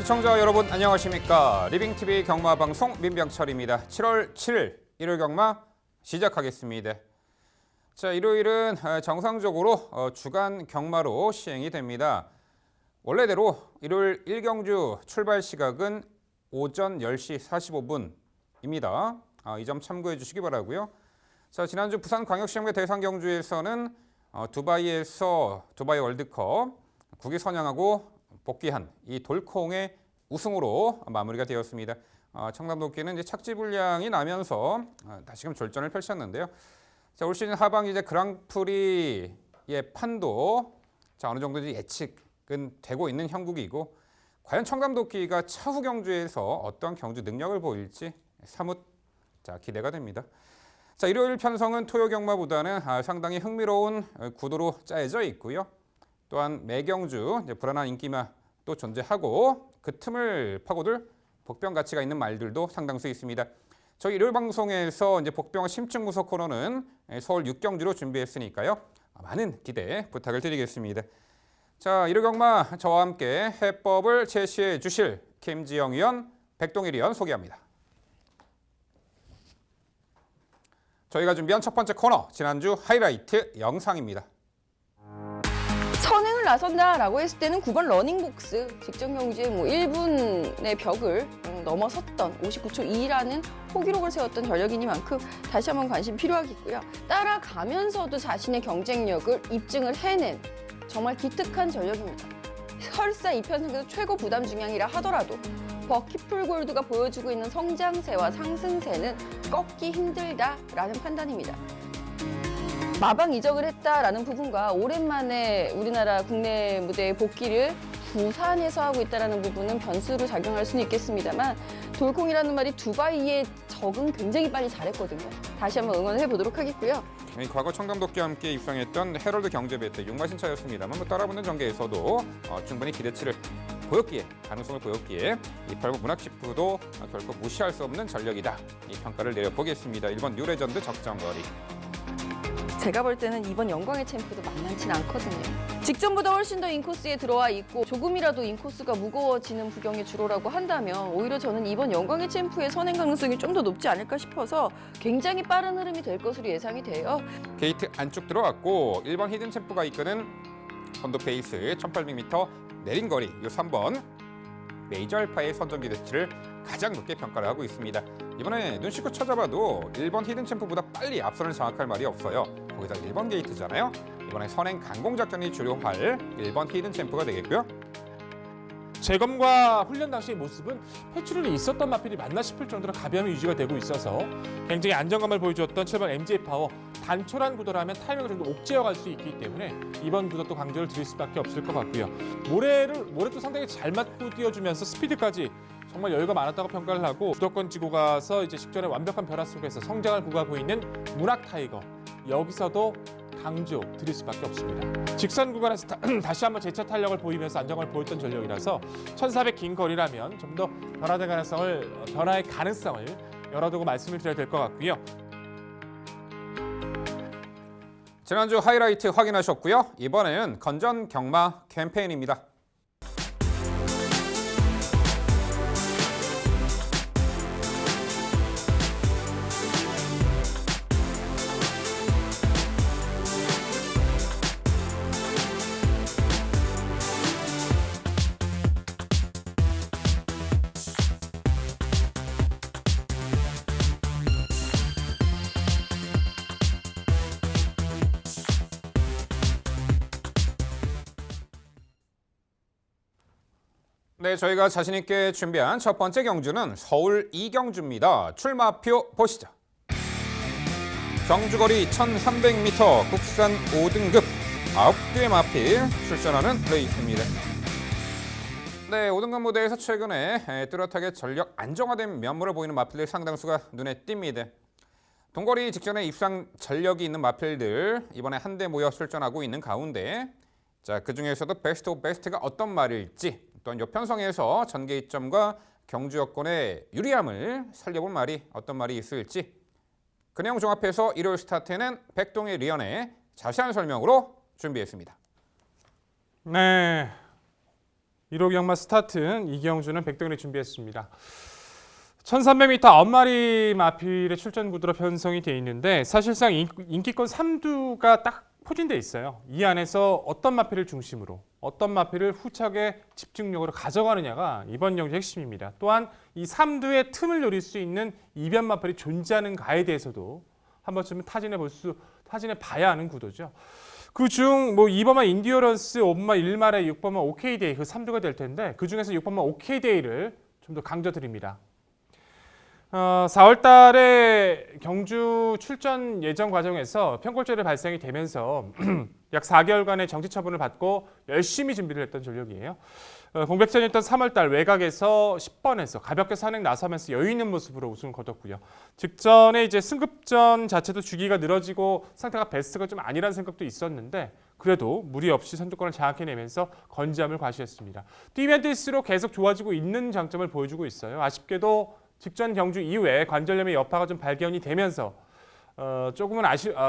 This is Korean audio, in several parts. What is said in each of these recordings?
시청자 여러분 안녕하십니까. 리빙TV 경마방송 민병철입니다. 7월 7일 일요일 경마 시작하겠습니다. 자, 일요일은 정상적으로 주간 경마로 시행이 됩니다. 원래대로 일요일 1경주 출발 시각은 오전 10시 45분입니다. 이 점 참고해 주시기 바라고요. 자, 지난주 부산광역시험대 대상 경주에서는 두바이에서 두바이 월드컵 국위 선양하고 복귀한 이 돌콩의 우승으로 마무리가 되었습니다. 청담도끼는 이제 착지 불량이 나면서 다시금 졸전을 펼쳤는데요. 자, 올 시즌 하반기 이제 그랑프리의 판도 어느 정도 이제 예측은 되고 있는 형국이고, 과연 청담도끼가 차후 경주에서 어떤 경주 능력을 보일지 사뭇 기대가 됩니다. 자, 일요일 편성은 토요 경마보다는 상당히 흥미로운 구도로 짜여져 있고요. 또한 매경주 이제 불안한 인기마 또 존재하고 그 틈을 파고들 복병 가치가 있는 말들도 상당수 있습니다. 저희 일요일 방송에서 이제 복병 심층 무속 코너는 서울 6경주로 준비했으니까요. 많은 기대 부탁을 드리겠습니다. 자, 일요일 경마 저와 함께 해법을 제시해 주실 김지영 위원, 백동일 위원 소개합니다. 저희가 준비한 첫 번째 코너, 지난주 하이라이트 영상입니다. 선행을 나선다라고 했을 때는 9번 러닝복스 직전 경주에 1분의 벽을 넘어섰던 59초 2라는 호기록을 세웠던 전력이니만큼 다시 한번 관심 필요하겠고요. 따라가면서도 자신의 경쟁력을 입증을 해낸 정말 기특한 전력입니다. 설사 이편승에서 최고 부담 중량이라 하더라도 버킷풀 골드가 보여주고 있는 성장세와 상승세는 꺾기 힘들다라는 판단입니다. 마방 이적을 했다라는 부분과 오랜만에 우리나라 국내 무대의 복귀를 부산에서 하고 있다는 부분은 변수로 작용할 수는 있겠습니다만, 돌콩이라는 말이 두바이에 적응 굉장히 빨리 잘했거든요. 다시 한번 응원을 해보도록 하겠고요. 과거 청담도끼와 함께 입상했던 헤럴드 경제배 때 6마신차였습니다만 따라붙는 전개에서도 충분히 기대치를 보였기에, 가능성을 보였기에 이 8번 문학시프도 결코 무시할 수 없는 전력이다, 이 평가를 내려보겠습니다. 1번 뉴레전드 적정거리. 제가 볼 때는 이번 영광의 챔프도 만만치는 않거든요. 직전보다 훨씬 더 인코스에 들어와 있고 조금이라도 인코스가 무거워지는 부경의 주로라고 한다면 오히려 저는 이번 영광의 챔프의 선행 가능성이 좀 더 높지 않을까 싶어서 굉장히 빠른 흐름이 될 것으로 예상이 돼요. 게이트 안쪽 들어왔고 1번 히든 챔프가 이끄는 선도 페이스 1800m 내린 거리, 이 3번 메이저 알파의 선전 기대치를 가장 높게 평가를 하고 있습니다. 이번에 눈 씻고 찾아봐도 1번 히든 챔프보다 빨리 앞선을 장악할 말이 없어요. 거기다 1번 게이트잖아요. 이번에 선행 강공 작전이 주요할 1번 히든 챔프가 되겠고요. 재검과 훈련 당시의 모습은 회출이 있었던 마필이 맞나 싶을 정도로 가벼움이 유지가 되고 있어서 굉장히 안정감을 보여주었던 7번 MJ 파워, 단촐한 구도라면 타이밍을 좀 더 옥죄어 갈 수 있기 때문에 이번 구도도 강조를 드릴 수밖에 없을 것 같고요. 모래도 상당히 잘 맞고 뛰어주면서 스피드까지 정말 여유가 많았다고 평가를 하고, 주도권 지고 가서 이제 직전에 완벽한 변화 속에서 성장을 구가하고 있는 문학 타이거, 여기서도 강조 드릴 수밖에 없습니다. 직선 구간에서 다시 한번 재차 탄력을 보이면서 안정감을 보였던 전력이라서 1400 긴 거리라면 좀 더 변화의 가능성을 열어두고 말씀을 드려야 될 것 같고요. 지난주 하이라이트 확인하셨고요. 이번에는 건전 경마 캠페인입니다. 네, 저희가 자신 있게 준비한 첫 번째 경주는 서울 2경주입니다. 출마표 보시죠. 경주거리 1300m, 국산 5등급 9개의 마필 출전하는 레이스입니다. 네, 5등급 무대에서 최근에 뚜렷하게 전력 안정화된 면모를 보이는 마필들 상당수가 눈에 띕니다. 동거리 직전에 입상 전력이 있는 마필들 이번에 한데 모여 출전하고 있는 가운데, 자, 그중에서도 베스트 오브 베스트가 어떤 말일지, 또한 요편성에서 전개이점과 경주 여건의 유리함을 살려볼 말이 어떤 말이 있을지, 그 내용 종합해서 일요일 스타트에는 백동일 위원의 자세한 설명으로 준비했습니다. 네, 1호 경마 스타트 이경주는 백동일이 준비했습니다. 1300m 9마리 마필의 출전 구도로 편성이 돼 있는데 사실상 인기권 3두가 딱 포진돼 있어요. 이 안에서 어떤 마필을 중심으로 어떤 마필을 후착의 집중력으로 가져가느냐가 이번 경주의 핵심입니다. 또한 이 3두의 틈을 노릴 수 있는 이변 마필이 존재하는가에 대해서도 한 번쯤은 타진해 봐야 하는 구도죠. 그중 뭐 2번만 인디어런스, 5번만 일말에 6번만 OK데이 그 3두가 될 텐데 그 중에서 6번만 OK데이를 좀 더 강조드립니다. 4월 달에 경주 출전 예정 과정에서 편골절이 발생이 되면서 약 4개월간의 정지 처분을 받고 열심히 준비를 했던 전력이에요. 공백전이었던 3월 달 외곽에서 10번에서 가볍게 선행 나서면서 여유 있는 모습으로 우승을 거뒀고요. 직전에 이제 승급전 자체도 주기가 늘어지고 상태가 베스트가 좀 아니라는 생각도 있었는데 그래도 무리 없이 선두권을 장악해내면서 건재함을 과시했습니다. 뛰면 뛸수록 계속 좋아지고 있는 장점을 보여주고 있어요. 아쉽게도 직전 경주 이후에 관절염의 여파가 좀 발견이 되면서 조금은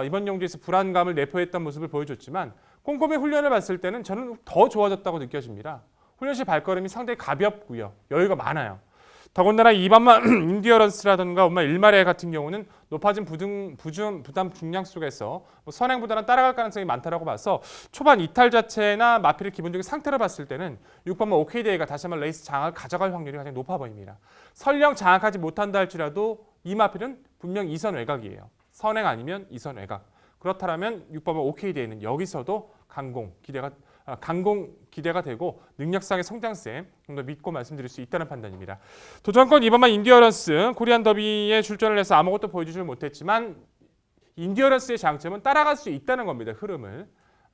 이번 경주에서 불안감을 내포했던 모습을 보여줬지만 꼼꼼히 훈련을 봤을 때는 저는 더 좋아졌다고 느껴집니다. 훈련 시 발걸음이 상당히 가볍고요. 여유가 많아요. 더군다나 2번만 인디어런스라든가 엄마 일마레 같은 경우는 높아진 부담 중량 속에서 선행보다는 따라갈 가능성이 많다고 봐서 초반 이탈 자체나 마필의 기본적인 상태를 봤을 때는 6번만 OK데이가 다시 한번 레이스 장악을 가져갈 확률이 가장 높아 보입니다. 설령 장악하지 못한다 할지라도 이 마필은 분명 2선 외곽이에요. 선행 아니면 2선 외곽. 그렇다면 6번만 OK데이는 여기서도 강공 기대가 되고 능력상의 성장세 좀 더 믿고 말씀드릴 수 있다는 판단입니다. 도전권 2번만 인디어런스 코리안 더비에 출전을 해서 아무것도 보여주지 못했지만 인디어런스의 장점은 따라갈 수 있다는 겁니다. 흐름을.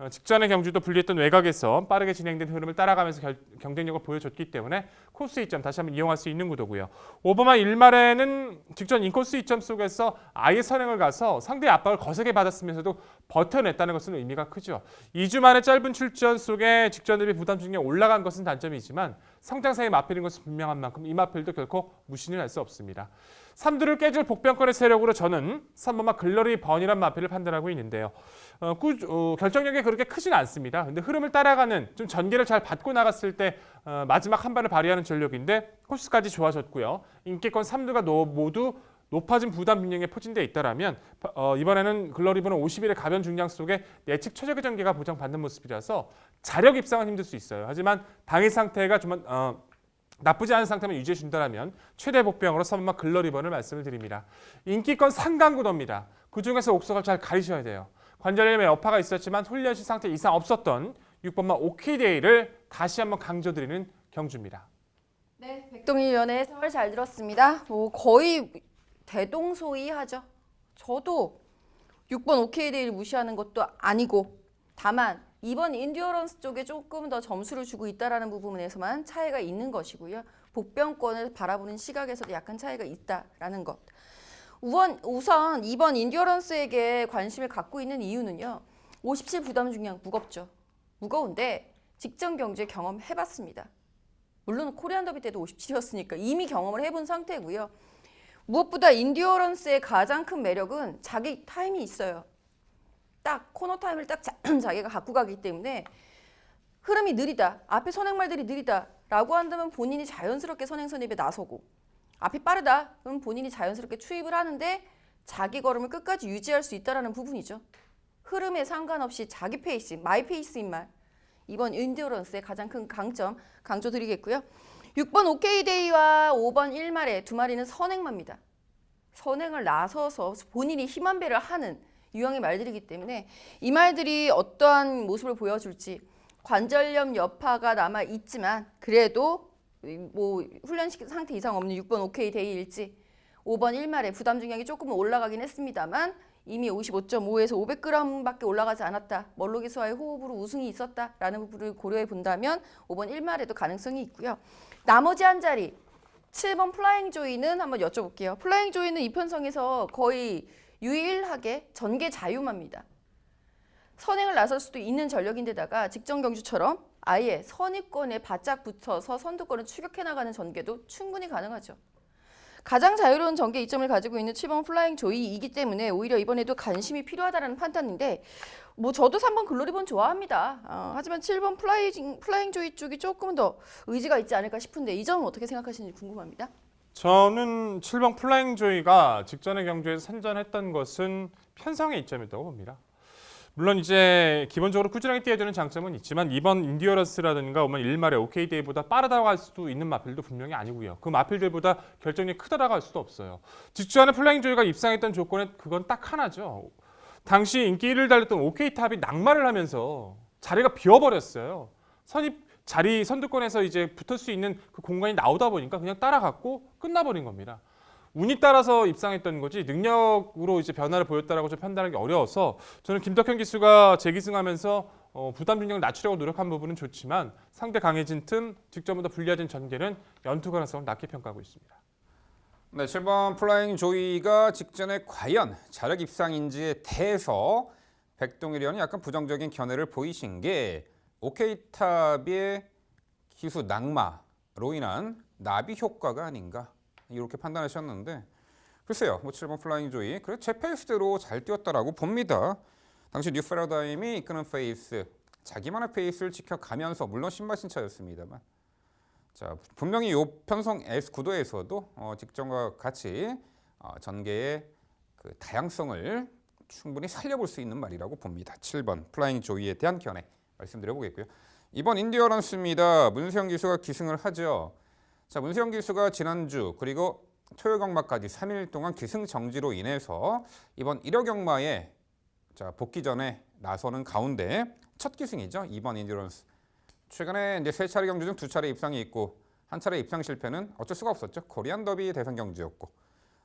직전의 경주도 불리했던 외곽에서 빠르게 진행된 흐름을 따라가면서 경쟁력을 보여줬기 때문에 코스 이점 다시 한번 이용할 수 있는 구도고요. 5번만 일말에는 직전 인코스 이점 속에서 아예 선행을 가서 상대의 압박을 거세게 받았으면서도 버텨냈다는 것은 의미가 크죠. 2주 만에 짧은 출전 속에 직전 대비 부담 중량 올라간 것은 단점이지만 성장세에 마필인 것은 분명한 만큼 이 마필도 결코 무시는 할 수 없습니다. 3두를 깨줄 복병권의 세력으로 저는 3번만 글러리 번이란 마필을 판단하고 있는데요. 결정력이 그렇게 크진 않습니다. 근데 흐름을 따라가는 좀 전개를 잘 받고 나갔을 때 마지막 한 발을 발휘하는 전력인데 코스까지 좋아졌고요. 인기권 3두가 모두 높아진 부담 균형에 포진되어 있다라면 이번에는 글러리번은 50일의 가변 중량 속에 내측 최적의 전개가 보장받는 모습이라서 자력 입상은 힘들 수 있어요. 하지만 당일 상태가 좀 나쁘지 않은 상태만 유지해 준다면 최대 복병으로 3번만 글러리번을 말씀을 드립니다. 인기권 상강구도입니다. 그중에서 옥석을 잘 가리셔야 돼요. 관절염의 여파가 있었지만 훈련 시 상태 이상 없었던 6번만 OK데이를 다시 한번 강조드리는 경주입니다. 네, 백동일 위원의 설명 잘 들었습니다. 거의 대동소이하죠. 저도 6번 OK데이를 무시하는 것도 아니고 다만 이번 인디어런스 쪽에 조금 더 점수를 주고 있다는 부분에서만 차이가 있는 것이고요. 복병권을 바라보는 시각에서도 약간 차이가 있다라는 것. 우선 이번 인디어런스에게 관심을 갖고 있는 이유는요. 57 부담 중량 무겁죠. 무거운데 직전 경주에 경험해봤습니다. 물론 코리안 더비 때도 57이었으니까 이미 경험을 해본 상태고요. 무엇보다 인디어런스의 가장 큰 매력은 자기 타임이 있어요. 딱 코너 타임을 딱 자기가 갖고 가기 때문에 흐름이 느리다, 앞에 선행말들이 느리다 라고 한다면 본인이 자연스럽게 선행 선입에 나서고 앞이 빠르다 그럼 본인이 자연스럽게 추입을 하는데 자기 걸음을 끝까지 유지할 수 있다는 부분이죠. 흐름에 상관없이 자기 페이스, 마이 페이스인 말. 이번 인디어런스의 가장 큰 강점 강조드리겠고요. 6번 OK데이와 5번 1마레 두 마리는 선행마입니다. 선행을 나서서 본인이 힘한 배를 하는 유형의 말들이기 때문에 이 말들이 어떠한 모습을 보여줄지 관절염 여파가 남아 있지만 그래도 뭐 훈련 상태 이상 없는 6번 OK데이일지 5번 1마레 부담 중량이 조금 올라가긴 했습니다만 이미 55.5에서 500g밖에 올라가지 않았다. 멀로기수와의 호흡으로 우승이 있었다라는 부분을 고려해 본다면 5번 1마레도 가능성이 있고요. 나머지 한 자리 7번 플라잉 조이는 한번 여쭤볼게요. 플라잉 조이는 이 편성에서 거의 유일하게 전개 자유마입니다. 선행을 나설 수도 있는 전력인데다가 직전 경주처럼 아예 선입권에 바짝 붙어서 선두권을 추격해 나가는 전개도 충분히 가능하죠. 가장 자유로운 전개 이점을 가지고 있는 7번 플라잉 조이이기 때문에 오히려 이번에도 관심이 필요하다는 판단인데 뭐 저도 3번 글로리본 좋아합니다. 하지만 7번 플라잉 조이 쪽이 조금 더 의지가 있지 않을까 싶은데 이 점은 어떻게 생각하시는지 궁금합니다. 저는 7번 플라잉 조이가 직전의 경주에서 선전했던 것은 편성의 이점이었다고 봅니다. 물론 이제 기본적으로 꾸준하게 뛰어주는 장점은 있지만 이번 인디어런스라든가 오면 일말의 OK데이보다 빠르다고 할 수도 있는 마필도 분명히 아니고요. 그 마필들보다 결정력이 크다라고 할 수도 없어요. 직전에 플라잉 조이가 입상했던 조건은 그건 딱 하나죠. 당시 인기 1위를 달렸던 OK탑이 낙마를 하면서 자리가 비어버렸어요. 선두권에서 이제 붙을 수 있는 그 공간이 나오다 보니까 그냥 따라갔고 끝나버린 겁니다. 운이 따라서 입상했던 거지 능력으로 이제 변화를 보였다라고 좀 판단하기 어려워서 저는 김덕현 기수가 재기승하면서 부담 중량을 낮추려고 노력한 부분은 좋지만 상대 강해진 틈, 직전보다 불리해진 전개는 연투 가능성을 낮게 평가하고 있습니다. 네, 7번 플라잉 조이가 직전에 과연 자력 입상인지에 대해서 백동일 의원이 약간 부정적인 견해를 보이신 게 OK탑의 기수 낙마로 인한 나비 효과가 아닌가 이렇게 판단하셨는데 글쎄요, 뭐 7번 플라잉 조이 그래 제 페이스대로 잘 뛰었다라고 봅니다. 당시 뉴 패러다임이 이끄는 페이스, 자기만의 페이스를 지켜가면서 물론 신마신차였습니다만 자 분명히 이 편성 S 구도에서도 직전과 같이 전개의 그 다양성을 충분히 살려볼 수 있는 말이라고 봅니다. 7번 플라잉 조이에 대한 견해 말씀드려보겠고요. 이번 인디어런스입니다. 문세영 기수가 기승을 하죠. 자, 문세영 기수가 지난주 그리고 토요 경마까지 3일 동안 기승 정지로 인해서 이번 1호 경마에 자, 복귀 전에 나서는 가운데 첫 기승이죠. 이번 인디어런스. 최근에 이제 3차례 경주 중 2차례 입상이 있고 한 차례 입상 실패는 어쩔 수가 없었죠. 코리안 더비 대선 경주였고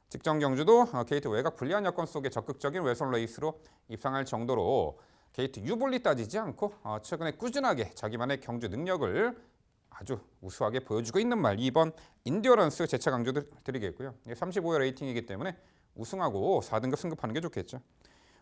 직전 경주도 게이트 외곽 불리한 여건 속에 적극적인 외선 레이스로 입상할 정도로 게이트 유불리 따지지 않고 최근에 꾸준하게 자기만의 경주 능력을 아주 우수하게 보여주고 있는 말 이번 인디어런스 재차 강조드리겠고요. 35회 레이팅이기 때문에 우승하고 4등급 승급하는 게 좋겠죠.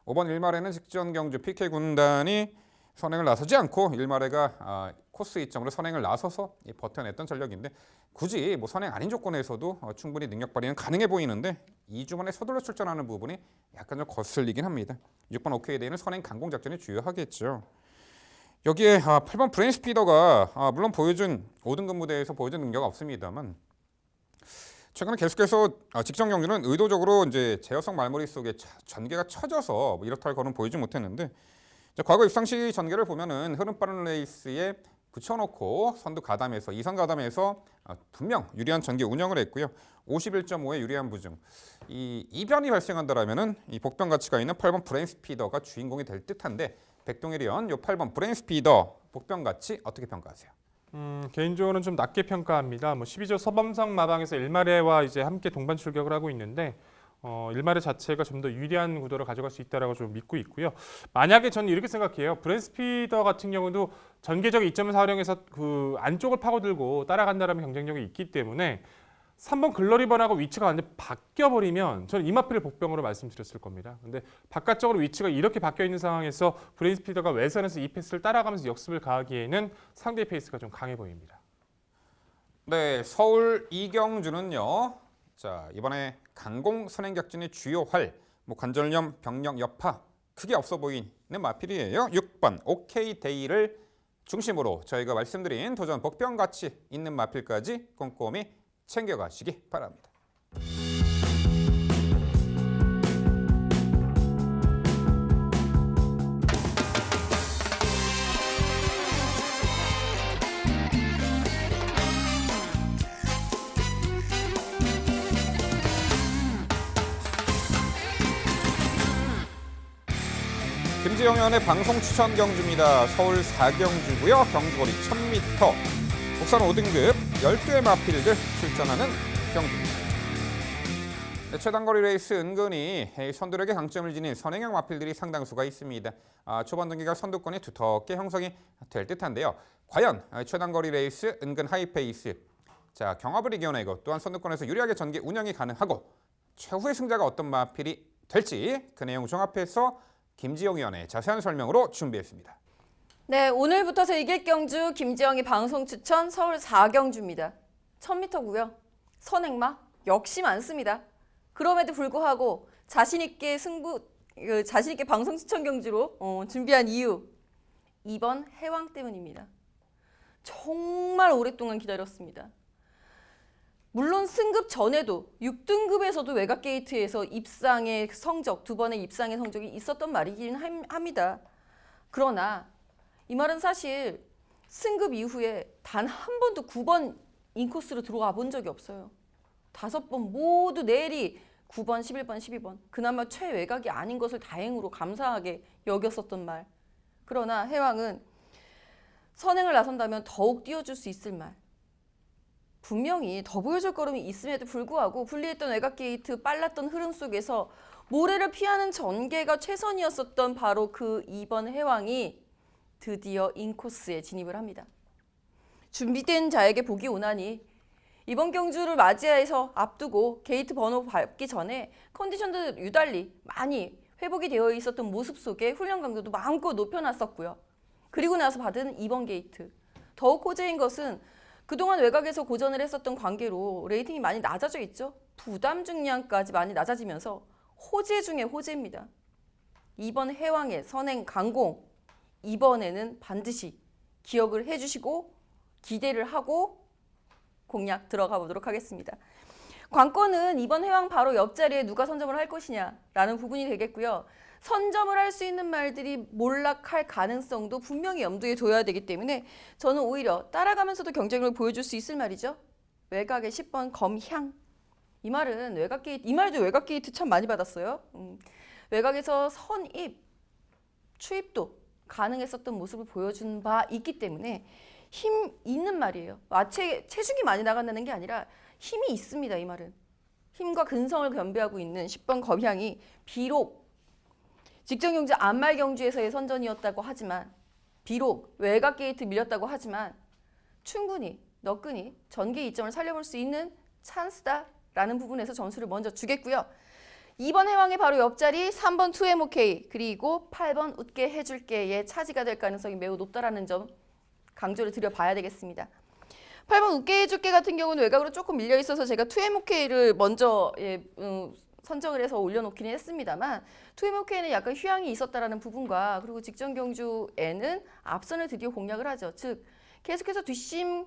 5번 일말에는 직전 경주 PK 군단이 선행을 나서지 않고 일말에가 코스 이점으로 선행을 나서서 버텨냈던 전력인데 굳이 뭐 선행 아닌 조건에서도 충분히 능력 발휘는 가능해 보이는데 2주 만에 서둘러 출전하는 부분이 약간 좀 거슬리긴 합니다. 6번 OK데이는 선행 강공 작전이 주요하겠죠. 여기에 8번 브레인스피더가 물론 보여준 5등급 무대에서 보여준 능력은 없습니다만 최근에 계속해서 직전 경주는 의도적으로 이제 제어성 말머리 속에 전개가 처져서 이렇다 할 거는 보이지 못했는데 과거 입상 시 전개를 보면은 흐름 빠른 레이스에 붙여놓고 선두 가담에서 2선 가담에서 분명 유리한 전개 운영을 했고요. 51.5의 유리한 부중. 이 이변이 발생한다라면은 이 복병 가치가 있는 8번 브레인스피더가 주인공이 될 듯한데 백동일 의원 요 8번 브레인스피더 복병 가치 어떻게 평가하세요? 개인적으로는 좀 낮게 평가합니다. 뭐 12조 서범상 마방에서 일마레와 이제 함께 동반 출격을 하고 있는데 일마레 자체가 좀 더 유리한 구도를 가져갈 수 있다라고 좀 믿고 있고요. 만약에 저는 이렇게 생각해요. 브레인스피더 같은 경우도 전개적 이점을 활용해서 그 안쪽을 파고들고 따라간다라는 경쟁력이 있기 때문에 3번 글로리번하고 위치가 완전히 바뀌어버리면 저는 이마필 복병으로 말씀드렸을 겁니다. 근데 바깥쪽으로 위치가 이렇게 바뀌어 있는 상황에서 브레인스피더가 외선에서 이 패스를 따라가면서 역습을 가하기에는 상대 페이스가 좀 강해 보입니다. 네, 서울 이경주는요. 자 이번에 강공 선행작전의 주요 뭐 관절염 병력 여파 크게 없어 보이는 마필이에요. 6번 OK데이를 중심으로 저희가 말씀드린 도전 복병 가치 있는 마필까지 꼼꼼히 챙겨가시기 바랍니다. 김지영 의원의 방송 추천 경주입니다. 서울 4경주고요. 경주거리 1000m. 국산 5등급 12의 마필들 출전하는 경주입니다. 네, 최단거리 레이스 은근히 선두력의 강점을 지닌 선행형 마필들이 상당수가 있습니다. 초반 등기가 선두권이 두텁게 형성이 될 듯한데요. 과연 최단거리 레이스 은근 하이페이스 자 경합을 이겨내고 또한 선두권에서 유리하게 전개 운영이 가능하고 최후의 승자가 어떤 마필이 될지 그 내용 종합해서 김지영 의원의 자세한 설명으로 준비했습니다. 네, 오늘부터서 이길 경주 김지영의 방송 추천 서울 4경주입니다. 1000m고요. 선행마 역시 많습니다. 그럼에도 불구하고 자신 있게 방송 시청 경주로 준비한 이유 2번 해왕 때문입니다. 정말 오랫동안 기다렸습니다. 물론 승급 전에도 6등급에서도 외곽 게이트에서 입상의 성적, 2번의 입상의 성적이 있었던 말이긴 합니다. 그러나 이 말은 사실 승급 이후에 단 한 번도 9번 인코스로 들어와 본 적이 없어요. 5번 모두 내리 9번, 11번, 12번. 그나마 최외곽이 아닌 것을 다행으로 감사하게 여겼었던 말. 그러나 해왕은 선행을 나선다면 더욱 띄워줄 수 있을 말. 분명히 더 보여줄 걸음이 있음에도 불구하고 불리했던 외곽 게이트 빨랐던 흐름 속에서 모래를 피하는 전개가 최선이었었던 바로 그 2번 해왕이 드디어 인코스에 진입을 합니다. 준비된 자에게 복이 오나니 이번 경주를 맞이해서 앞두고 게이트 번호 밟기 전에 컨디션도 유달리 많이 회복이 되어 있었던 모습 속에 훈련 강도도 마음껏 높여놨었고요. 그리고 나서 받은 2번 게이트. 더욱 호재인 것은 그동안 외곽에서 고전을 했었던 관계로 레이팅이 많이 낮아져 있죠. 부담 중량까지 많이 낮아지면서 호재 중에 호재입니다. 2번 해왕의 선행 강공. 이번에는 반드시 기억을 해주시고 기대를 하고 공략 들어가 보도록 하겠습니다. 관건은 이번 해왕 바로 옆자리에 누가 선점을 할 것이냐라는 부분이 되겠고요. 선점을 할 수 있는 말들이 몰락할 가능성도 분명히 염두에 둬야 되기 때문에 저는 오히려 따라가면서도 경쟁력을 보여줄 수 있을 말이죠. 외곽의 10번 검향. 이 말은 외곽 게이트, 이 말도 외곽 게이트 참 많이 받았어요. 외곽에서 선입, 추입도 가능했었던 모습을 보여준 바 있기 때문에 힘 있는 말이에요. 체중이 많이 나간다는 게 아니라 힘이 있습니다. 이 말은. 힘과 근성을 겸비하고 있는 10번 검향이 비록 직전 경주 안말 경주에서의 선전이었다고 하지만 비록 외곽 게이트 밀렸다고 하지만 충분히 너끈히 전개 이점을 살려볼 수 있는 찬스다라는 부분에서 점수를 먼저 주겠고요. 2번 해왕의 바로 옆자리 3번 2MOK 그리고 8번 웃게 해줄게의 차지가 될 가능성이 매우 높다라는 점 강조를 드려봐야 되겠습니다. 8번 웃게 해줄게 같은 경우는 외곽으로 조금 밀려 있어서 제가 2MOK를 먼저 선정을 해서 올려놓기는 했습니다만 2MOK는 약간 휴양이 있었다라는 부분과 그리고 직전 경주에는 앞선을 드디어 공략을 하죠. 즉 계속해서 뒷심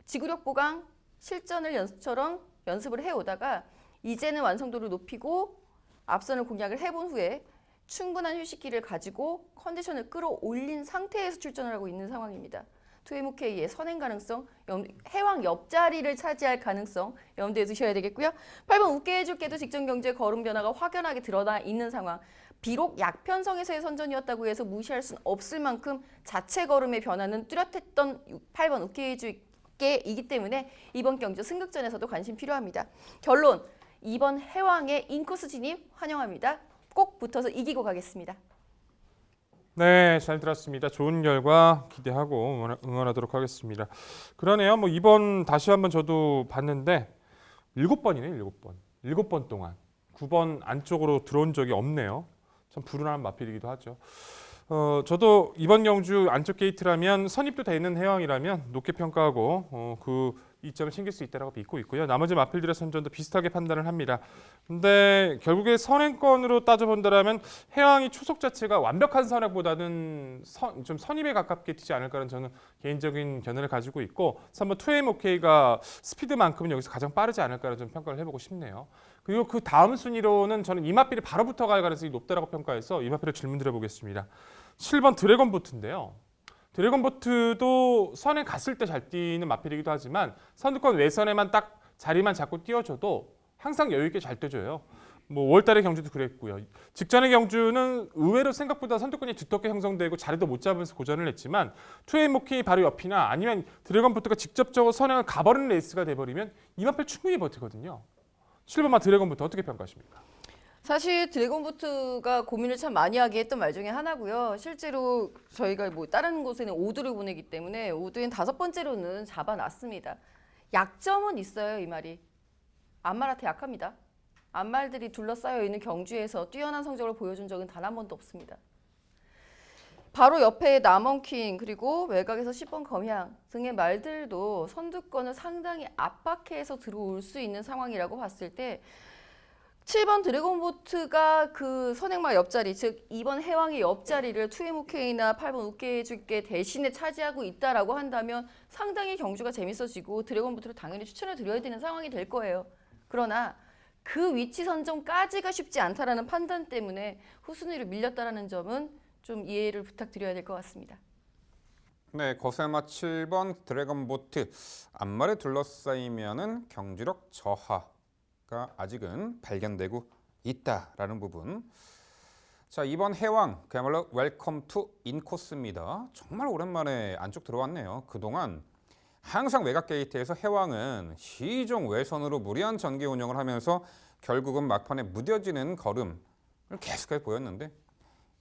지구력 보강 실전을 연습처럼 연습을 해오다가 이제는 완성도를 높이고 앞선을 공략을 해본 후에 충분한 휴식기를 가지고 컨디션을 끌어올린 상태에서 출전을 하고 있는 상황입니다. 2MOK의 선행 가능성, 해왕 옆자리를 차지할 가능성 염두에 두셔야 되겠고요. 8번 웃게 해줄게도 직전 경주의 걸음 변화가 확연하게 드러나 있는 상황. 비록 약편성에서의 선전이었다고 해서 무시할 수는 없을 만큼 자체 걸음의 변화는 뚜렷했던 8번 웃게 해줄게이기 때문에 이번 경주 승극전에서도 관심 필요합니다. 결론, 2번 해왕의 인코스 진입 환영합니다. 꼭 붙어서 이기고 가겠습니다. 네, 잘 들었습니다. 좋은 결과 기대하고 응원하도록 하겠습니다. 그러네요. 뭐 이번 다시 한번 저도 봤는데 7번이네, 7번. 7번 동안 9번 안쪽으로 들어온 적이 없네요. 참 불운한 마필이기도 하죠. 저도 이번 경주 안쪽 게이트라면 선입도 되는 해왕이라면 높게 평가하고 그 이점을 챙길 수 있다고 믿고 있고요. 나머지 마필들의 선전도 비슷하게 판단을 합니다. 근데 결국에 선행권으로 따져본다면 해왕이 초속 자체가 완벽한 선행보다는 좀 선입에 가깝게 튀지 않을까라는 저는 개인적인 견해를 가지고 있고 3번 2MOK가 스피드만큼은 여기서 가장 빠르지 않을까라는 좀 평가를 해보고 싶네요. 그리고 그 다음 순위로는 저는 이마필이 바로 붙어갈 가능성이 높다라고 평가해서 이마필을 질문 드려보겠습니다. 7번 드래곤보트인데요. 드래곤보트도 선에 갔을 때 잘 뛰는 마필이기도 하지만 선두권 외선에만 딱 자리만 잡고 띄워줘도 항상 여유 있게 잘 뛰어줘요. 뭐 5월달의 경주도 그랬고요. 직전의 경주는 의외로 생각보다 선두권이 두텁게 형성되고 자리도 못 잡으면서 고전을 했지만 2MOK 바로 옆이나 아니면 드래곤보트가 직접적으로 선행을 가버리는 레이스가 돼버리면 이마필 충분히 버티거든요. 7번마 드래곤보트 어떻게 평가하십니까? 사실 드래곤보트가 고민을 참 많이 하게 했던 말 중에 하나고요. 실제로 저희가 뭐 다른 곳에는 오드를 보내기 때문에 오드엔 5번째로는 잡아놨습니다. 약점은 있어요, 이 말이. 안말한테 약합니다. 안말들이 둘러싸여 있는 경주에서 뛰어난 성적을 보여준 적은 단 한 번도 없습니다. 바로 옆에 남원퀸 그리고 외곽에서 10번 검향 등의 말들도 선두권을 상당히 압박해서 들어올 수 있는 상황이라고 봤을 때 7번 드래곤보트가 그 선행마 옆자리, 즉 2번 해왕의 옆자리를 2MOK나 8번 웃게해줄게 대신에 차지하고 있다라고 한다면 상당히 경주가 재밌어지고 드래곤보트를 당연히 추천을 드려야 되는 상황이 될 거예요. 그러나 그 위치 선정까지가 쉽지 않다라는 판단 때문에 후순위로 밀렸다라는 점은 좀 이해를 부탁드려야 될 것 같습니다. 네, 거세마 7번 드래곤보트 앞말에 둘러싸이면은 경주력 저하가 아직은 발견되고 있다라는 부분. 자, 이번 해왕 그야말로 웰컴 투 인코스입니다. 정말 오랜만에 안쪽 들어왔네요. 그동안 항상 외곽 게이트에서 해왕은 시종 외선으로 무리한 전개 운영을 하면서 결국은 막판에 무뎌지는 걸음을 계속해서 보였는데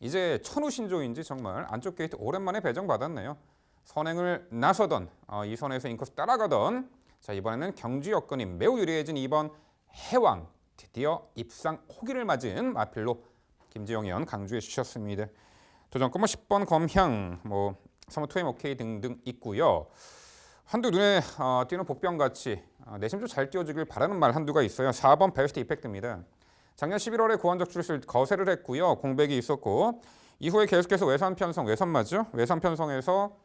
이제 천우신조인지 정말 안쪽 게이트 오랜만에 배정받았네요. 선행을 나서던 이 선에서 인코스 따라가던 자 이번에는 경주 여건이 매우 유리해진 2번 해왕 드디어 입상 호기를 맞은 마필로 김지영 의원 강조해 주셨습니다. 도전권 10번 검향, 3호 2MOK 등등 있고요. 한두 눈에 띄는 복병같이 내심 좀 잘 띄워주길 바라는 말 한두가 있어요. 4번 베스트 이펙트입니다. 작년 11월에 구원적 출시를 거세를 했고요. 공백이 있었고 이후에 계속해서 외산 편성, 외산마죠. 외산 편성에서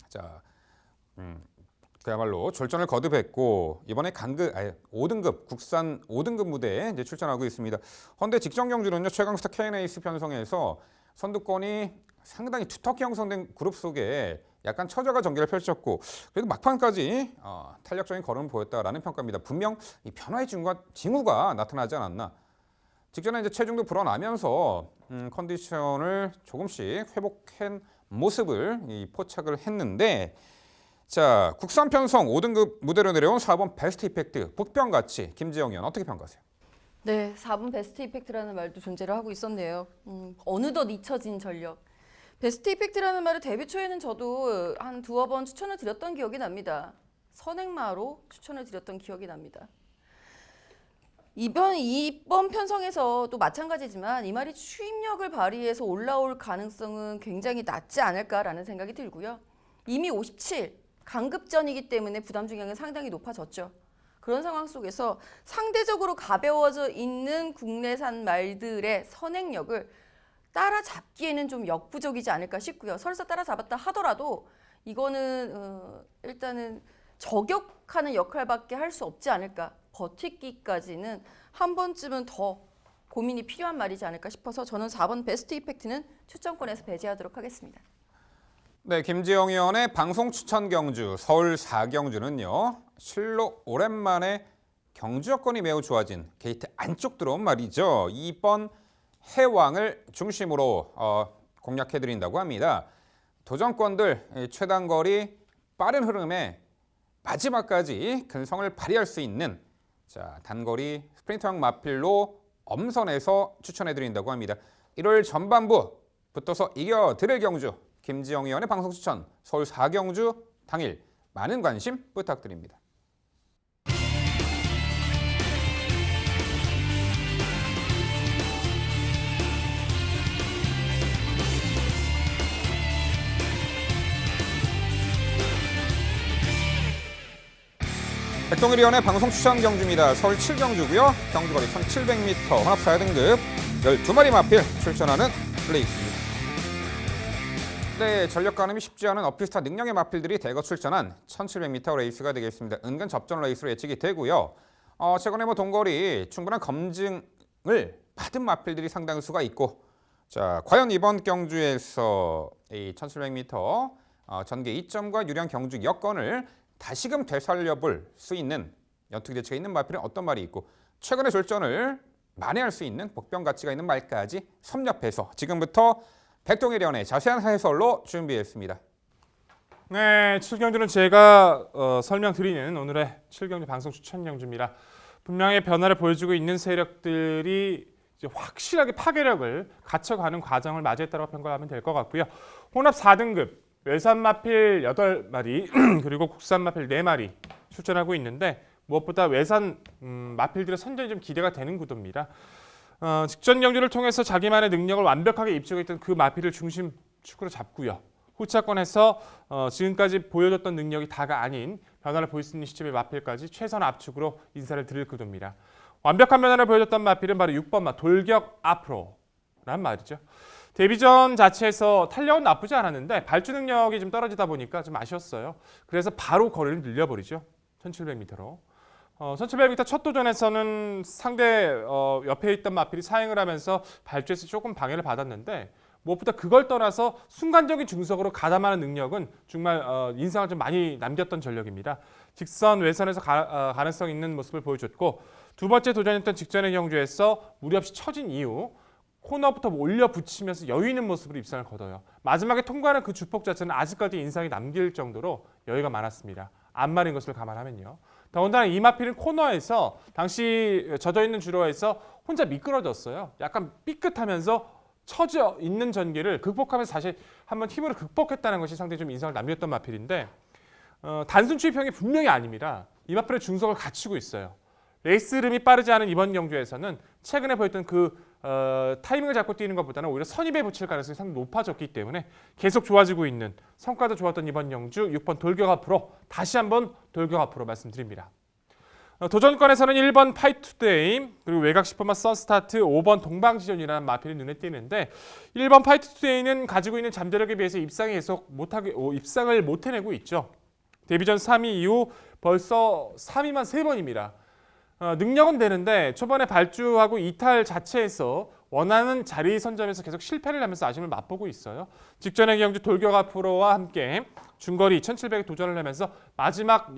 자 그야말로 졸전을 거듭했고 이번에 5등급 국산 5등급 무대에 이제 출전하고 있습니다. 헌데 직전 경주는요 최강스타 KN에이스 편성에서 선두권이 상당히 두텁게 형성된 그룹 속에 약간 처져가 전개를 펼쳤고 그래도 막판까지 탄력적인 걸음을 보였다라는 평가입니다. 분명 이 변화의 징후가 나타나지 않았나. 직전에 이제 체중도 불어나면서 컨디션을 조금씩 회복한 모습을 포착을 했는데 자 국산 편성 5등급 무대로 내려온 4번 베스트 이펙트 복병같이 김지영 의원 어떻게 평가하세요? 네, 4번 베스트 이펙트라는 말도 존재를 하고 있었네요. 어느덧 잊혀진 전력. 베스트 이펙트라는 말을 데뷔 초에는 저도 한 두어 번 추천을 드렸던 기억이 납니다. 선행마로 추천을 드렸던 기억이 납니다. 이번 편성에서도 마찬가지지만 이 말이 추임력을 발휘해서 올라올 가능성은 굉장히 낮지 않을까라는 생각이 들고요. 이미 57 강급전이기 때문에 부담 중량은 상당히 높아졌죠. 그런 상황 속에서 상대적으로 가벼워져 있는 국내산 말들의 선행력을 따라잡기에는 좀 역부족이지 않을까 싶고요. 설사 따라잡았다 하더라도 이거는 일단은 저격하는 역할밖에 할 수 없지 않을까. 버티기까지는 한 번쯤은 더 고민이 필요한 말이지 않을까 싶어서 저는 4번 베스트 이펙트는 추천권에서 배제하도록 하겠습니다. 네, 김지영 의원의 방송 추천 경주 서울 4경주는요. 실로 오랜만에 경주 여건이 매우 좋아진 게이트 안쪽 들어온 말이죠. 2번 해왕을 중심으로 공략해드린다고 합니다. 도전권들 최단거리 빠른 흐름에 마지막까지 근성을 발휘할 수 있는 자 단거리 스프린터형 마필로 엄선해서 추천해드린다고 합니다. 1월 전반부 붙어서 이겨드릴 경주 김지영 의원의 방송 추천 서울 4경주 당일 많은 관심 부탁드립니다. 백동일 의원의 방송 추천 경주입니다. 서울 7경주고요. 경주거리 1700m 혼합 4등급 12마리 마필 출전하는 레이스입니다. 네, 전력 가늠이 쉽지 않은 어피스타 능력의 마필들이 대거 출전한 1700m 레이스가 되겠습니다. 은근 접전 레이스로 예측이 되고요. 최근에 동거리 충분한 검증을 받은 마필들이 상당수가 있고 자, 과연 이번 경주에서 이 1700m 전개 2점과 유량 경주 여건을 다시금 되살려볼 수 있는 연투기 대체가 있는 마필은 어떤 말이 있고 최근의 졸전을 만회할 수 있는 복병 가치가 있는 말까지 섭렵해서 지금부터 백동일 의원의 자세한 해설로 준비했습니다. 네, 7경주는 제가 설명드리는 오늘의 7경주 방송 추천 경주입니다. 분명히 변화를 보여주고 있는 세력들이 이제 확실하게 파괴력을 갖춰가는 과정을 맞이했다고 평가하면 될 것 같고요. 혼합 4등급 외산 마필 8마리 그리고 국산 마필 4마리 출전하고 있는데 무엇보다 외산 마필들의 선전이 좀 기대가 되는 구도입니다. 직전 경주를 통해서 자기만의 능력을 완벽하게 입증했던 그 마필을 중심 축으로 잡고요. 후차권에서 지금까지 보여줬던 능력이 다가 아닌 변화를 보일 수 있는 시점의 마필까지 최선 압축으로 인사를 드릴 구도입니다. 완벽한 변화를 보여줬던 마필은 바로 6번 마 돌격 앞으로란 말이죠. 데뷔전 자체에서 탄력은 나쁘지 않았는데 발주 능력이 좀 떨어지다 보니까 좀 아쉬웠어요. 그래서 바로 거리를 늘려버리죠. 1700m로. 1700m 첫 도전에서는 상대 옆에 있던 마필이 사행을 하면서 발주에서 조금 방해를 받았는데 무엇보다 그걸 떠나서 순간적인 중속으로 가담하는 능력은 정말 인상을 좀 많이 남겼던 전력입니다. 직선 외선에서 가능성 있는 모습을 보여줬고 두 번째 도전했던 직전의 경주에서 무리 없이 처진 이후 코너부터 올려 붙이면서 여유 있는 모습으로 입상을 거둬요. 마지막에 통과하는 그 주폭 자체는 아직까지 인상이 남길 정도로 여유가 많았습니다. 안말인 것을 감안하면요. 더군다나 이마필은 코너에서 당시 젖어있는 주로에서 혼자 미끄러졌어요. 약간 삐끗하면서 처져 있는 전개를 극복하면서 다시 한번 힘으로 극복했다는 것이 상당히 좀 인상을 남겼던 마필인데 단순 추입형이 분명히 아닙니다. 이마필의 중속을 갖추고 있어요. 레이스 흐름이 빠르지 않은 이번 경주에서는 최근에 보였던 그 타이밍을 잡고 뛰는 것보다는 오히려 선입에 붙일 가능성이 상당히 높아졌기 때문에 계속 좋아지고 있는 성과도 좋았던 이번 경주 6번 돌격 앞으로 다시 한번 돌격 앞으로 말씀드립니다. 도전권에서는 1번 파이트 투데임 그리고 외곽 10번마 선스타트 5번 동방지존이라는 마필이 눈에 띄는데 1번 파이트 투데이는 가지고 있는 잠재력에 비해서 입상을 못 해내고 있죠. 데뷔전 3위 이후 벌써 3위만 3번입니다. 능력은 되는데 초반에 발주하고 이탈 자체에서 원하는 자리 선점에서 계속 실패를 하면서 아쉬움을 맛보고 있어요. 직전의 경주 돌격 앞으로와 함께 중거리 1700에 도전을 하면서 마지막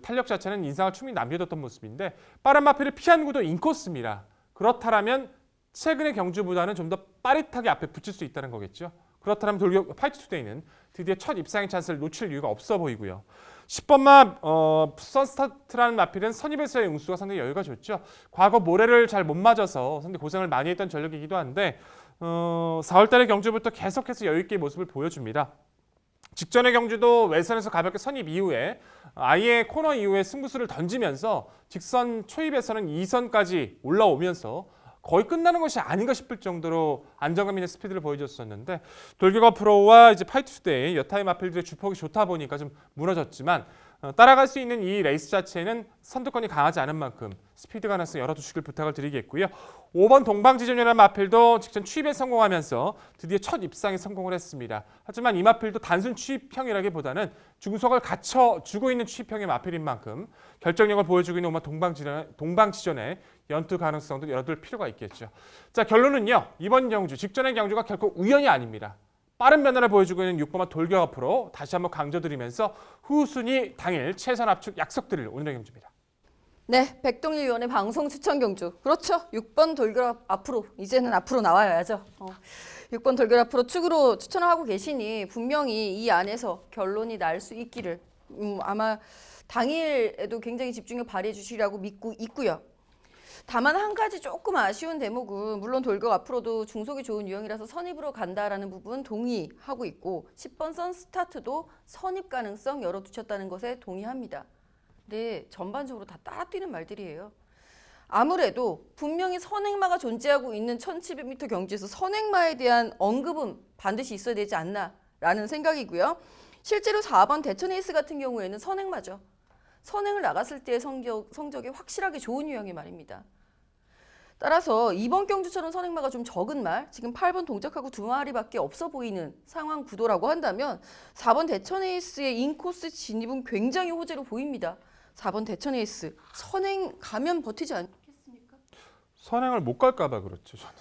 탄력 자체는 인상을 충분히 남겨뒀던 모습인데 빠른 마필을 피한 구도 인코스입니다. 그렇다면 최근의 경주보다는 좀 더 빠릿하게 앞에 붙일 수 있다는 거겠죠. 그렇다면 돌격 파이트 투데이는 드디어 첫 입상의 찬스를 놓칠 이유가 없어 보이고요. 10번마 선스타트라는 마필은 선입에서의 응수가 상당히 여유가 좋죠. 과거 모래를 잘 못 맞아서 상당히 고생을 많이 했던 전력이기도 한데 4월달의 경주부터 계속해서 여유 있게 모습을 보여줍니다. 직전의 경주도 외선에서 가볍게 선입 이후에 아예 코너 이후에 승부수를 던지면서 직선 초입에서는 2선까지 올라오면서 거의 끝나는 것이 아닌가 싶을 정도로 안정감 있는 스피드를 보여줬었는데 돌격 앞으로와 이제 파이트 투데이 여타의 마필들의 주폭이 좋다 보니까 좀 무너졌지만 따라갈 수 있는 이 레이스 자체는 선두권이 강하지 않은 만큼 스피드 가능성 열어두시길 부탁을 드리겠고요. 5번 동방지존이라는 마필도 직전 추입에 성공하면서 드디어 첫 입상에 성공을 했습니다. 하지만 이 마필도 단순 추입형이라기보다는 중속을 갖춰주고 있는 추입형의 마필인 만큼 결정력을 보여주고 있는 5번 동방지존의 연투 가능성도 열어둘 필요가 있겠죠. 자, 결론은요. 이번 경주, 직전의 경주가 결코 우연이 아닙니다. 빠른 변화를 보여주고 있는 6번마 돌격 앞으로 다시 한번 강조드리면서 후순위 당일 최선 압축 약속드릴 오늘의 경주입니다. 네, 백동일 위원의 방송 추천 경주. 그렇죠. 6번 돌격 앞으로. 이제는 앞으로 나와야죠. 6번 돌격 앞으로 축으로 추천을 하고 계시니 분명히 이 안에서 결론이 날 수 있기를 아마 당일에도 굉장히 집중을 발휘해 주시리라고 믿고 있고요. 다만 한 가지 조금 아쉬운 대목은 물론 돌격 앞으로도 중속이 좋은 유형이라서 선입으로 간다라는 부분 동의하고 있고 10번 선스타트도 선입 가능성 열어두셨다는 것에 동의합니다. 근데 전반적으로 다 따라 뛰는 말들이에요. 아무래도 분명히 선행마가 존재하고 있는 1700m 경주에서 선행마에 대한 언급은 반드시 있어야 되지 않나라는 생각이고요. 실제로 4번 대천에이스 같은 경우에는 선행마죠. 선행을 나갔을 때의 성적이 확실하게 좋은 유형이 말입니다. 따라서 이번 경주처럼 선행마가 좀 적은 말, 지금 8번 동작하고 2마리밖에 없어 보이는 상황 구도라고 한다면 4번 대천에이스의 인코스 진입은 굉장히 호재로 보입니다. 4번 대천에이스, 선행 가면 버티지 않겠습니까? 선행을 못 갈까 봐 그렇죠. 저는.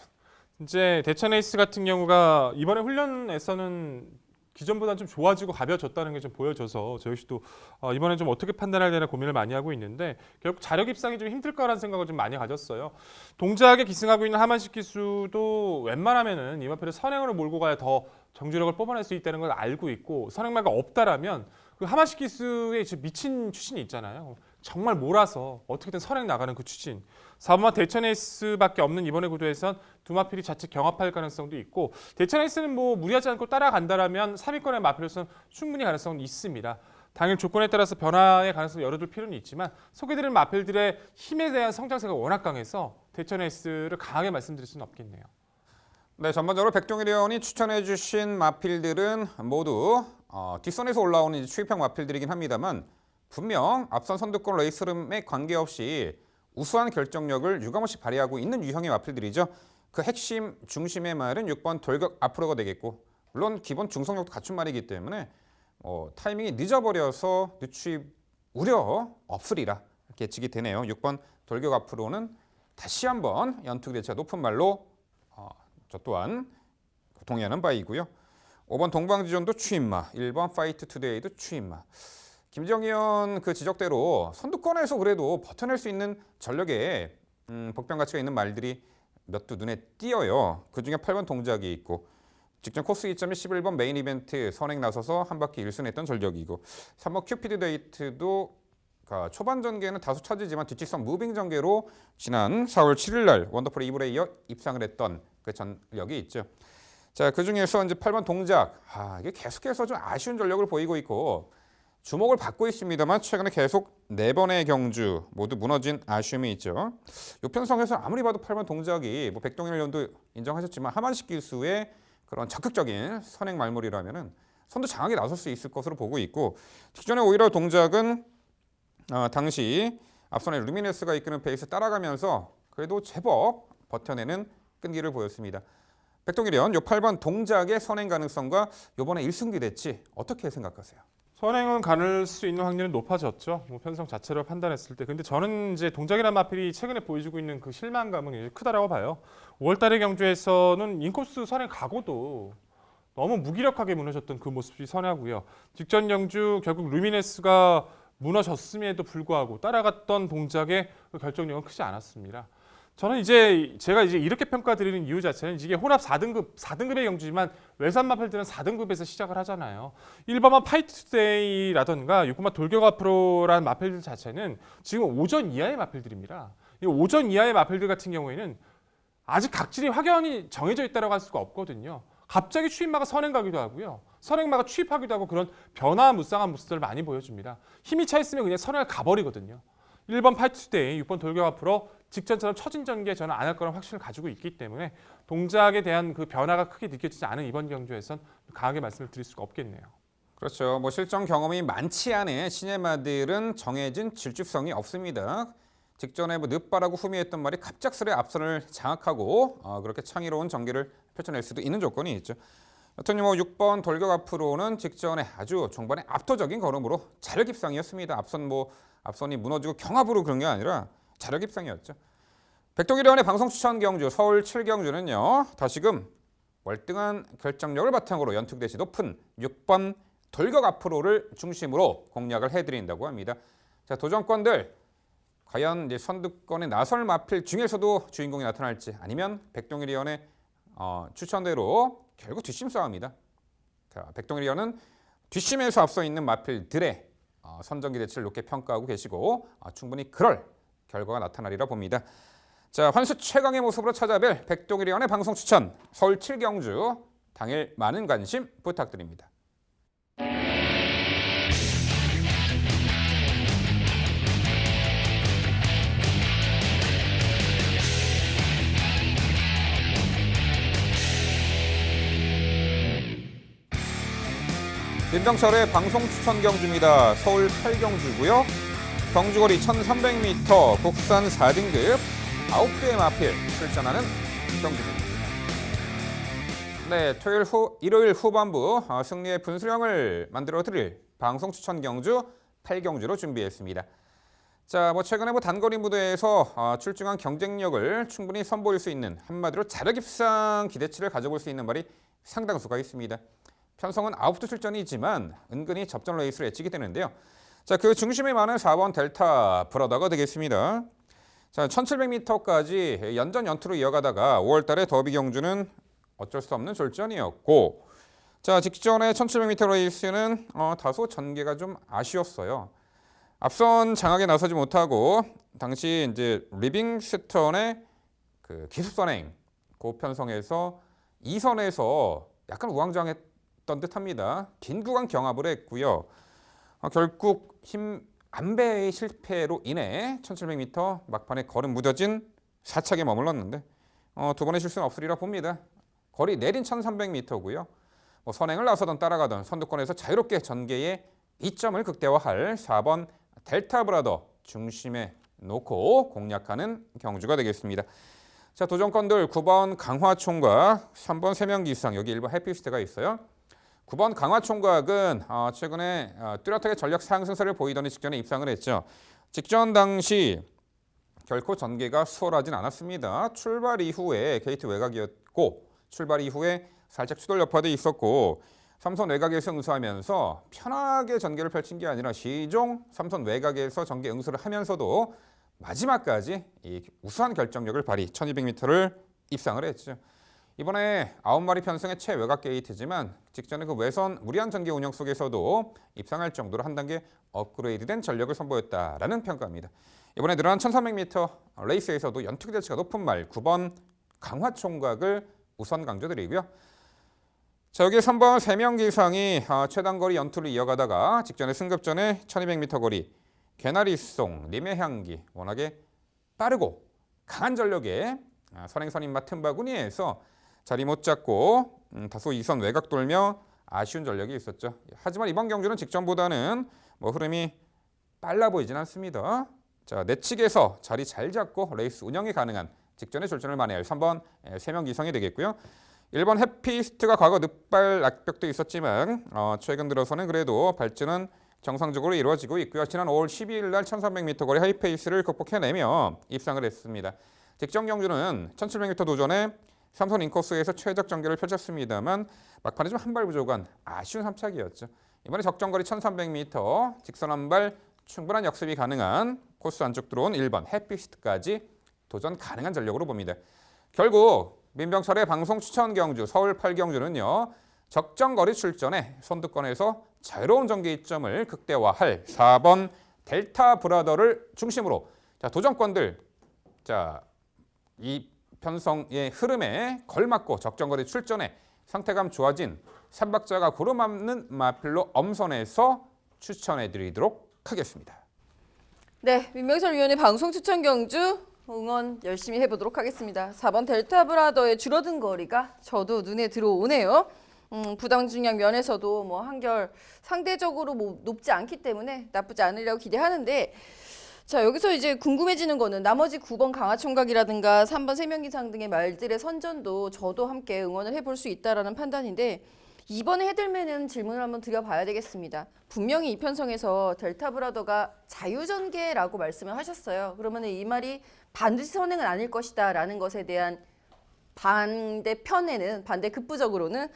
이제 대천에이스 같은 경우가 이번에 훈련에서는 기존보다는 좀 좋아지고 가벼워졌다는 게 좀 보여져서 저 역시도 이번에 좀 어떻게 판단해야 되나 고민을 많이 하고 있는데 결국 자력 입상이 좀 힘들 거라는 생각을 좀 많이 가졌어요. 동작에 기승하고 있는 하만식 기수도 웬만하면은 이마필을 선행으로 몰고 가야 더 정주력을 뽑아낼 수 있다는 걸 알고 있고 선행마가 없다라면 그 하만식 기수의 미친 추진이 있잖아요. 정말 몰아서 어떻게든 선행 나가는 그 추진. 4번마 대천에이스밖에 없는 이번의 구도에선 두마필이 자칫 경합할 가능성도 있고 대천에이스는 뭐 무리하지 않고 따라간다라면 3위권의 마필로서는 충분히 가능성은 있습니다. 당일 조건에 따라서 변화의 가능성을 열어둘 필요는 있지만 소개드린 마필들의 힘에 대한 성장세가 워낙 강해서 대천에이스를 강하게 말씀드릴 수는 없겠네요. 네, 전반적으로 백동일 의원이 추천해주신 마필들은 모두 뒷선에서 올라오는 추입형 마필들이긴 합니다만 분명 앞선 선두권 레이스 흐름에 관계없이 우수한 결정력을 유감없이 발휘하고 있는 유형의 마필들이죠. 그 핵심 중심의 말은 6번 돌격 앞으로가 되겠고 물론 기본 중속력도 갖춘 말이기 때문에 타이밍이 늦어버려서 늦추입 우려 없으리라 이렇게 예측이 되네요. 6번 돌격 앞으로는 다시 한번 연투 기대치가 높은 말로 저 또한 동의하는 바이고요. 5번 동방지존도 추임마, 1번 파이트 투데이도 추임마. 김정 의원 그 지적대로 선두권에서 그래도 버텨낼 수 있는 전력에 복병 가치가 있는 말들이 몇 두 눈에 띄어요. 그중에 8번 동작이 있고 직전 코스 2점이 11번 메인 이벤트 선행 나서서 한 바퀴 1순했던 전력이고 3번 큐피드 데이트도 초반 전개는 다소 차지지만 뒤직선 무빙 전개로 지난 4월 7일 날 원더풀 이블에 이어 입상을 했던 그 전력이 있죠. 자, 그중에서 이제 8번 동작 이게 계속해서 좀 아쉬운 전력을 보이고 있고 주목을 받고 있습니다만 최근에 계속 4번의 경주 모두 무너진 아쉬움이 있죠. 이 편성에서 아무리 봐도 8번 동작이 백동일 의원도 인정하셨지만 하만식 기수의 그런 적극적인 선행 말물이라면은 선두 장악에 나설 수 있을 것으로 보고 있고 직전에 오히려 동작은 당시 앞선에 루미네스가 이끄는 페이스 따라가면서 그래도 제법 버텨내는 끈기를 보였습니다. 백동일 의원, 요 8번 동작의 선행 가능성과 요번에 1승 기대치 어떻게 생각하세요? 선행은 가를 수 있는 확률은 높아졌죠. 편성 자체로 판단했을 때. 근데 저는 이제 동작이란 마필이 최근에 보여주고 있는 그 실망감은 이제 크다라고 봐요. 5월달의 경주에서는 인코스 선행 가고도 너무 무기력하게 무너졌던 그 모습이 선하고요. 직전 경주 결국 루미네스가 무너졌음에도 불구하고 따라갔던 동작의 그 결정력은 크지 않았습니다. 저는 제가 이렇게 평가드리는 이유 자체는 이게 혼합 4등급의 경주지만 외산 마필들은 4등급에서 시작을 하잖아요. 1번만 파이트 투데이라던가 6번만 돌격 앞으로라는 마필들 자체는 지금 오전 이하의 마필들입니다. 이 오전 이하의 마필들 같은 경우에는 아직 각질이 확연히 정해져 있다고 할 수가 없거든요. 갑자기 추입마가 선행 가기도 하고요. 선행마가 추입하기도 하고 그런 변화무쌍한 모습들을 많이 보여줍니다. 힘이 차 있으면 그냥 선행을 가버리거든요. 1번 파이트 투데이, 6번 돌격 앞으로 직전처럼 처진 전개 저는 안 할 거라는 확신을 가지고 있기 때문에 동작에 대한 그 변화가 크게 느껴지지 않은 이번 경주에선 강하게 말씀을 드릴 수가 없겠네요. 그렇죠. 실전 경험이 많지 않은 시네마들은 정해진 질주성이 없습니다. 직전에 늦바라고 후미했던 말이 갑작스레 앞선을 장악하고 그렇게 창의로운 전개를 펼쳐낼 수도 있는 조건이 있죠. 여튼 6번 돌격 앞으로는 직전에 아주 종반의 압도적인 걸음으로 자력 입상이었습니다. 앞선이 무너지고 경합으로 그런 게 아니라 자력 입상이었죠. 백동일 의원의 방송 추천 경주 서울 7경주는요. 다시금 월등한 결정력을 바탕으로 연투 기대치 높은 6번 돌격 앞으로를 중심으로 공략을 해드린다고 합니다. 자, 도전권들 과연 이제 선두권에 나설 마필 중에서도 주인공이 나타날지 아니면 백동일 의원의 추천대로 결국 뒷심 싸움이다. 자, 백동일 의원은 뒷심에서 앞서 있는 마필들의 선정 기대치를 높게 평가하고 계시고 충분히 그럴 결과가 나타나리라 봅니다. 자, 환수 최강의 모습으로 찾아뵐 백동일 의원의 방송 추천 서울 7경주 당일 많은 관심 부탁드립니다. 민병철의 방송 추천 경주입니다. 서울 8경주고요. 경주거리 1300m, 국산 4등급 9개의 마필 출전하는 경주입니다. 네, 일요일 후반부 승리의 분수령을 만들어드릴 방송 추천 경주 8경주로 준비했습니다. 자, 최근에 단거리 무대에서 출중한 경쟁력을 충분히 선보일 수 있는 한마디로 자력 입상 기대치를 가져볼 수 있는 말이 상당수가 있습니다. 편성은 아웃도 출전이지만 은근히 접전 레이스로 예측이 되는데요. 자, 그 중심에 많은 4번 델타 브라더가 되겠습니다. 자, 1700m까지 연전 연투로 이어가다가 5월달에 더비 경주는 어쩔 수 없는 졸전이었고, 자, 직전에 1700m 레이스는 다소 전개가 좀 아쉬웠어요. 앞선 장악에 나서지 못하고 당시 이제 리빙스턴의 그 기습 선행 그 편성에서 2선에서 약간 우왕좌왕했던 듯합니다. 긴 구간 경합을 했고요. 결국 힘 안배의 실패로 인해 1700m 막판에 걸음 무뎌진 4착에 머물렀는데 두 번의 실수는 없으리라 봅니다. 거리 내린 1300m고요. 뭐 선행을 나서던 따라가던 선두권에서 자유롭게 전개의 이점을 극대화할 4번 델타 브라더 중심에 놓고 공략하는 경주가 되겠습니다. 자, 도전권들 9번 강화총각, 3번 세명기상, 여기 1번 해피스트가 있어요. 9번 강화총각은 최근에 뚜렷하게 전력 상승세를 보이더니 직전에 입상을 했죠. 직전 당시 결코 전개가 수월하진 않았습니다. 출발 이후에 게이트 외곽이었고 출발 이후에 살짝 추돌 여파도 있었고 3선 외곽에서 응수하면서 편하게 전개를 펼친 게 아니라 시종 3선 외곽에서 전개 응수를 하면서도 마지막까지 이 우수한 결정력을 발휘 1200m를 입상을 했죠. 이번에 9마리 편성의 최외곽 게이트지만 직전에 그 외선 무리한 전개 운영 속에서도 입상할 정도로 한 단계 업그레이드된 전력을 선보였다라는 평가입니다. 이번에 늘어난 1300m 레이스에서도 연투 기대치가 높은 말 9번 강화총각을 우선 강조드리고요. 자, 여기 3번 세명기상이 최단거리 연투를 이어가다가 직전에 승급전에 1200m 거리 개나리송, 님의 향기 워낙에 빠르고 강한 전력의 선행선임마 틈바구니에서 자리 못 잡고 다소 이선 외곽 돌며 아쉬운 전력이 있었죠. 하지만 이번 경주는 직전보다는 뭐 흐름이 빨라 보이진 않습니다. 자, 내측에서 자리 잘 잡고 레이스 운영이 가능한 직전에 출전을 만회할 3번 세명기상이 되겠고요. 1번 해피스트가 과거 늑발 낙벽도 있었지만 최근 들어서는 그래도 발전은 정상적으로 이루어지고 있고요. 지난 5월 12일 날 1300m 거리 하이페이스를 극복해내며 입상을 했습니다. 직전 경주는 1700m 도전에 3선 인코스에서 최적 전개를 펼쳤습니다만 막판에 좀 한 발 부족한 아쉬운 3착이었죠. 이번에 적정거리 1300m 직선 한 발 충분한 역습이 가능한 코스 안쪽 들어온 1번 해피스트까지 도전 가능한 전력으로 봅니다. 결국 민병철의 방송 추천 경주 서울 8경주는요. 적정거리 출전에 선두권에서 자유로운 전개 이점을 극대화할 4번 델타 브라더를 중심으로 자, 도전권들 자, 이 편성의 흐름에 걸맞고 적정거리 출전에 상태감 좋아진 3박자가 고루맞는 마필로 엄선해서 추천해드리도록 하겠습니다. 네, 민병철 위원의 방송 추천 경주 응원 열심히 해보도록 하겠습니다. 4번 델타 브라더의 줄어든 거리가 저도 눈에 들어오네요. 부담 중량 면에서도 뭐 한결 상대적으로 뭐 높지 않기 때문에 나쁘지 않으리라고 기대하는데 자, 여기서 이제 궁금해지는 거는 나머지 9번 강화총각이라든가 3번 세명기상 등의 말들의 선전도 저도 함께 응원을 해볼 수 있다라는 판단인데 이번에 해들매는 질문을 한번 드려봐야 되겠습니다. 분명히 이 편성에서 델타 브라더가 자유전개라고 말씀을 하셨어요. 그러면 이 말이 반드시 선행은 아닐 것이다 라는 것에 대한 반대편에는 반대 급부적으로는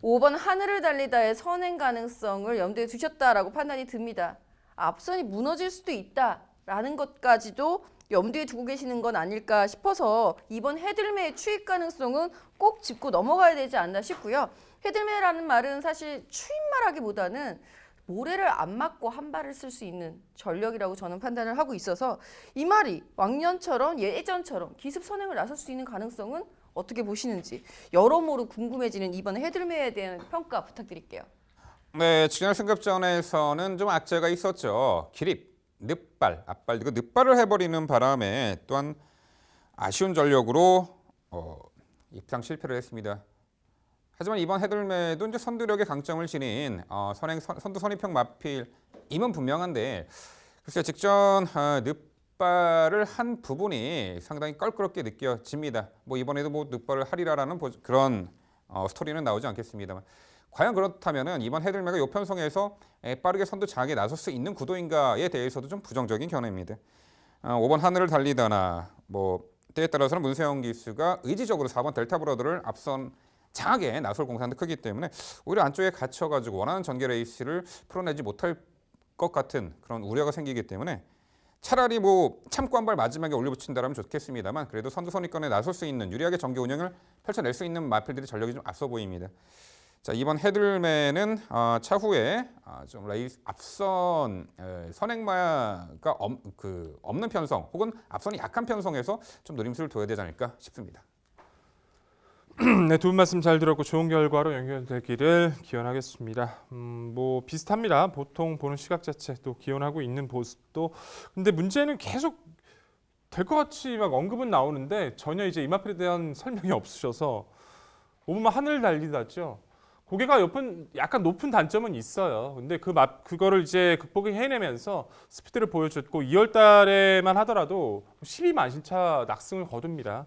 5번 하늘을 달리다의 선행 가능성을 염두에 두셨다라고 판단이 듭니다. 앞선이 무너질 수도 있다라는 것까지도 염두에 두고 계시는 건 아닐까 싶어서 이번 해들매의 추입 가능성은 꼭 짚고 넘어가야 되지 않나 싶고요. 해들매라는 말은 사실 추입말하기보다는 모래를 안 맞고 한 발을 쓸 수 있는 전력이라고 저는 판단을 하고 있어서 이 말이 왕년처럼 예전처럼 기습 선행을 나설 수 있는 가능성은 어떻게 보시는지 여러모로 궁금해지는 이번 해들매에 대한 평가 부탁드릴게요. 네, 지난 승급전에서는 좀 악재가 있었죠. 기립, 늑발, 앞발, 그 늑발을 해버리는 바람에 또한 아쉬운 전력으로 입상 실패를 했습니다. 하지만 이번 해들매도 이제 선두력의 강점을 지닌 선두 선입형 마필임은 분명한데 글쎄요, 직전 늑발을 한 부분이 상당히 껄끄럽게 느껴집니다. 뭐 이번에도 뭐 늑발을 하리라라는 그런 스토리는 나오지 않겠습니다만 과연 그렇다면은 이번 해들매가 요 편성에서 빠르게 선두 장악에 나설 수 있는 구도인가에 대해서도 좀 부정적인 견해입니다. 5번 하늘을 달리다나 뭐 때에 따라서는 문세영 기수가 의지적으로 4번 델타 브라더를 앞선 장악에 나설 공산도 크기 때문에 오히려 안쪽에 갇혀가지고 원하는 전개 레이스를 풀어내지 못할 것 같은 그런 우려가 생기기 때문에 차라리 뭐 참고 한 발 마지막에 올려붙인다면 좋겠습니다만 그래도 선두 선입권에 나설 수 있는 유리하게 전개 운영을 펼쳐낼 수 있는 마필들이 전력이 좀 앞서 보입니다. 자, 이번 해들매는 차후에 좀 레이스 앞선 선행마가 없는 편성 혹은 앞선이 약한 편성에서 좀 노림수를 둬야 되지 않을까 싶습니다. 네, 두 분 말씀 잘 들었고 좋은 결과로 연결되기를 기원하겠습니다. 뭐 비슷합니다. 보통 보는 시각 자체 또 기원하고 있는 모습도. 근데 문제는 계속 될 것 같이 막 언급은 나오는데 전혀 이제 이 마필에 대한 설명이 없으셔서 5번마 하늘 달리다죠. 고개가 약간 높은 단점은 있어요. 근데 그거를 이제 극복해내면서 스피드를 보여줬고 2월 달에만 하더라도 12만 신차 낙승을 거둡니다.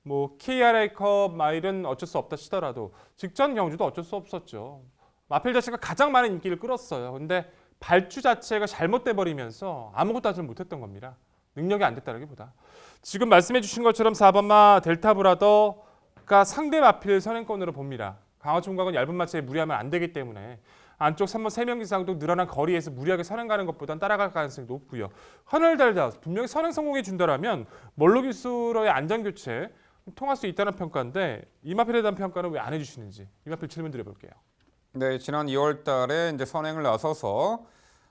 뭐 KRA컵 마일은 어쩔 수 없다 치더라도 직전 경주도 어쩔 수 없었죠. 마필 자체가 가장 많은 인기를 끌었어요. 근데 발주 자체가 잘못돼 버리면서 아무것도 하지 못했던 겁니다. 능력이 안 됐다라기보다. 지금 말씀해 주신 것처럼 4번마 델타 브라더가 상대 마필 선행권으로 봅니다. 강화 총각은 얇은 마체에 무리하면 안 되기 때문에 안쪽 3번 3명 이상도 늘어난 거리에서 무리하게 선행 가는 것보단 따라갈 가능성이 높고요. 하늘 달다 분명히 선행 성공해 준다라면 멀로기수로의 안전교체 통할 수 있다는 평가인데 이마필에 대한 평가는 왜 안 해주시는지 이마필 질문 드려볼게요. 네, 지난 2월 달에 이제 선행을 나서서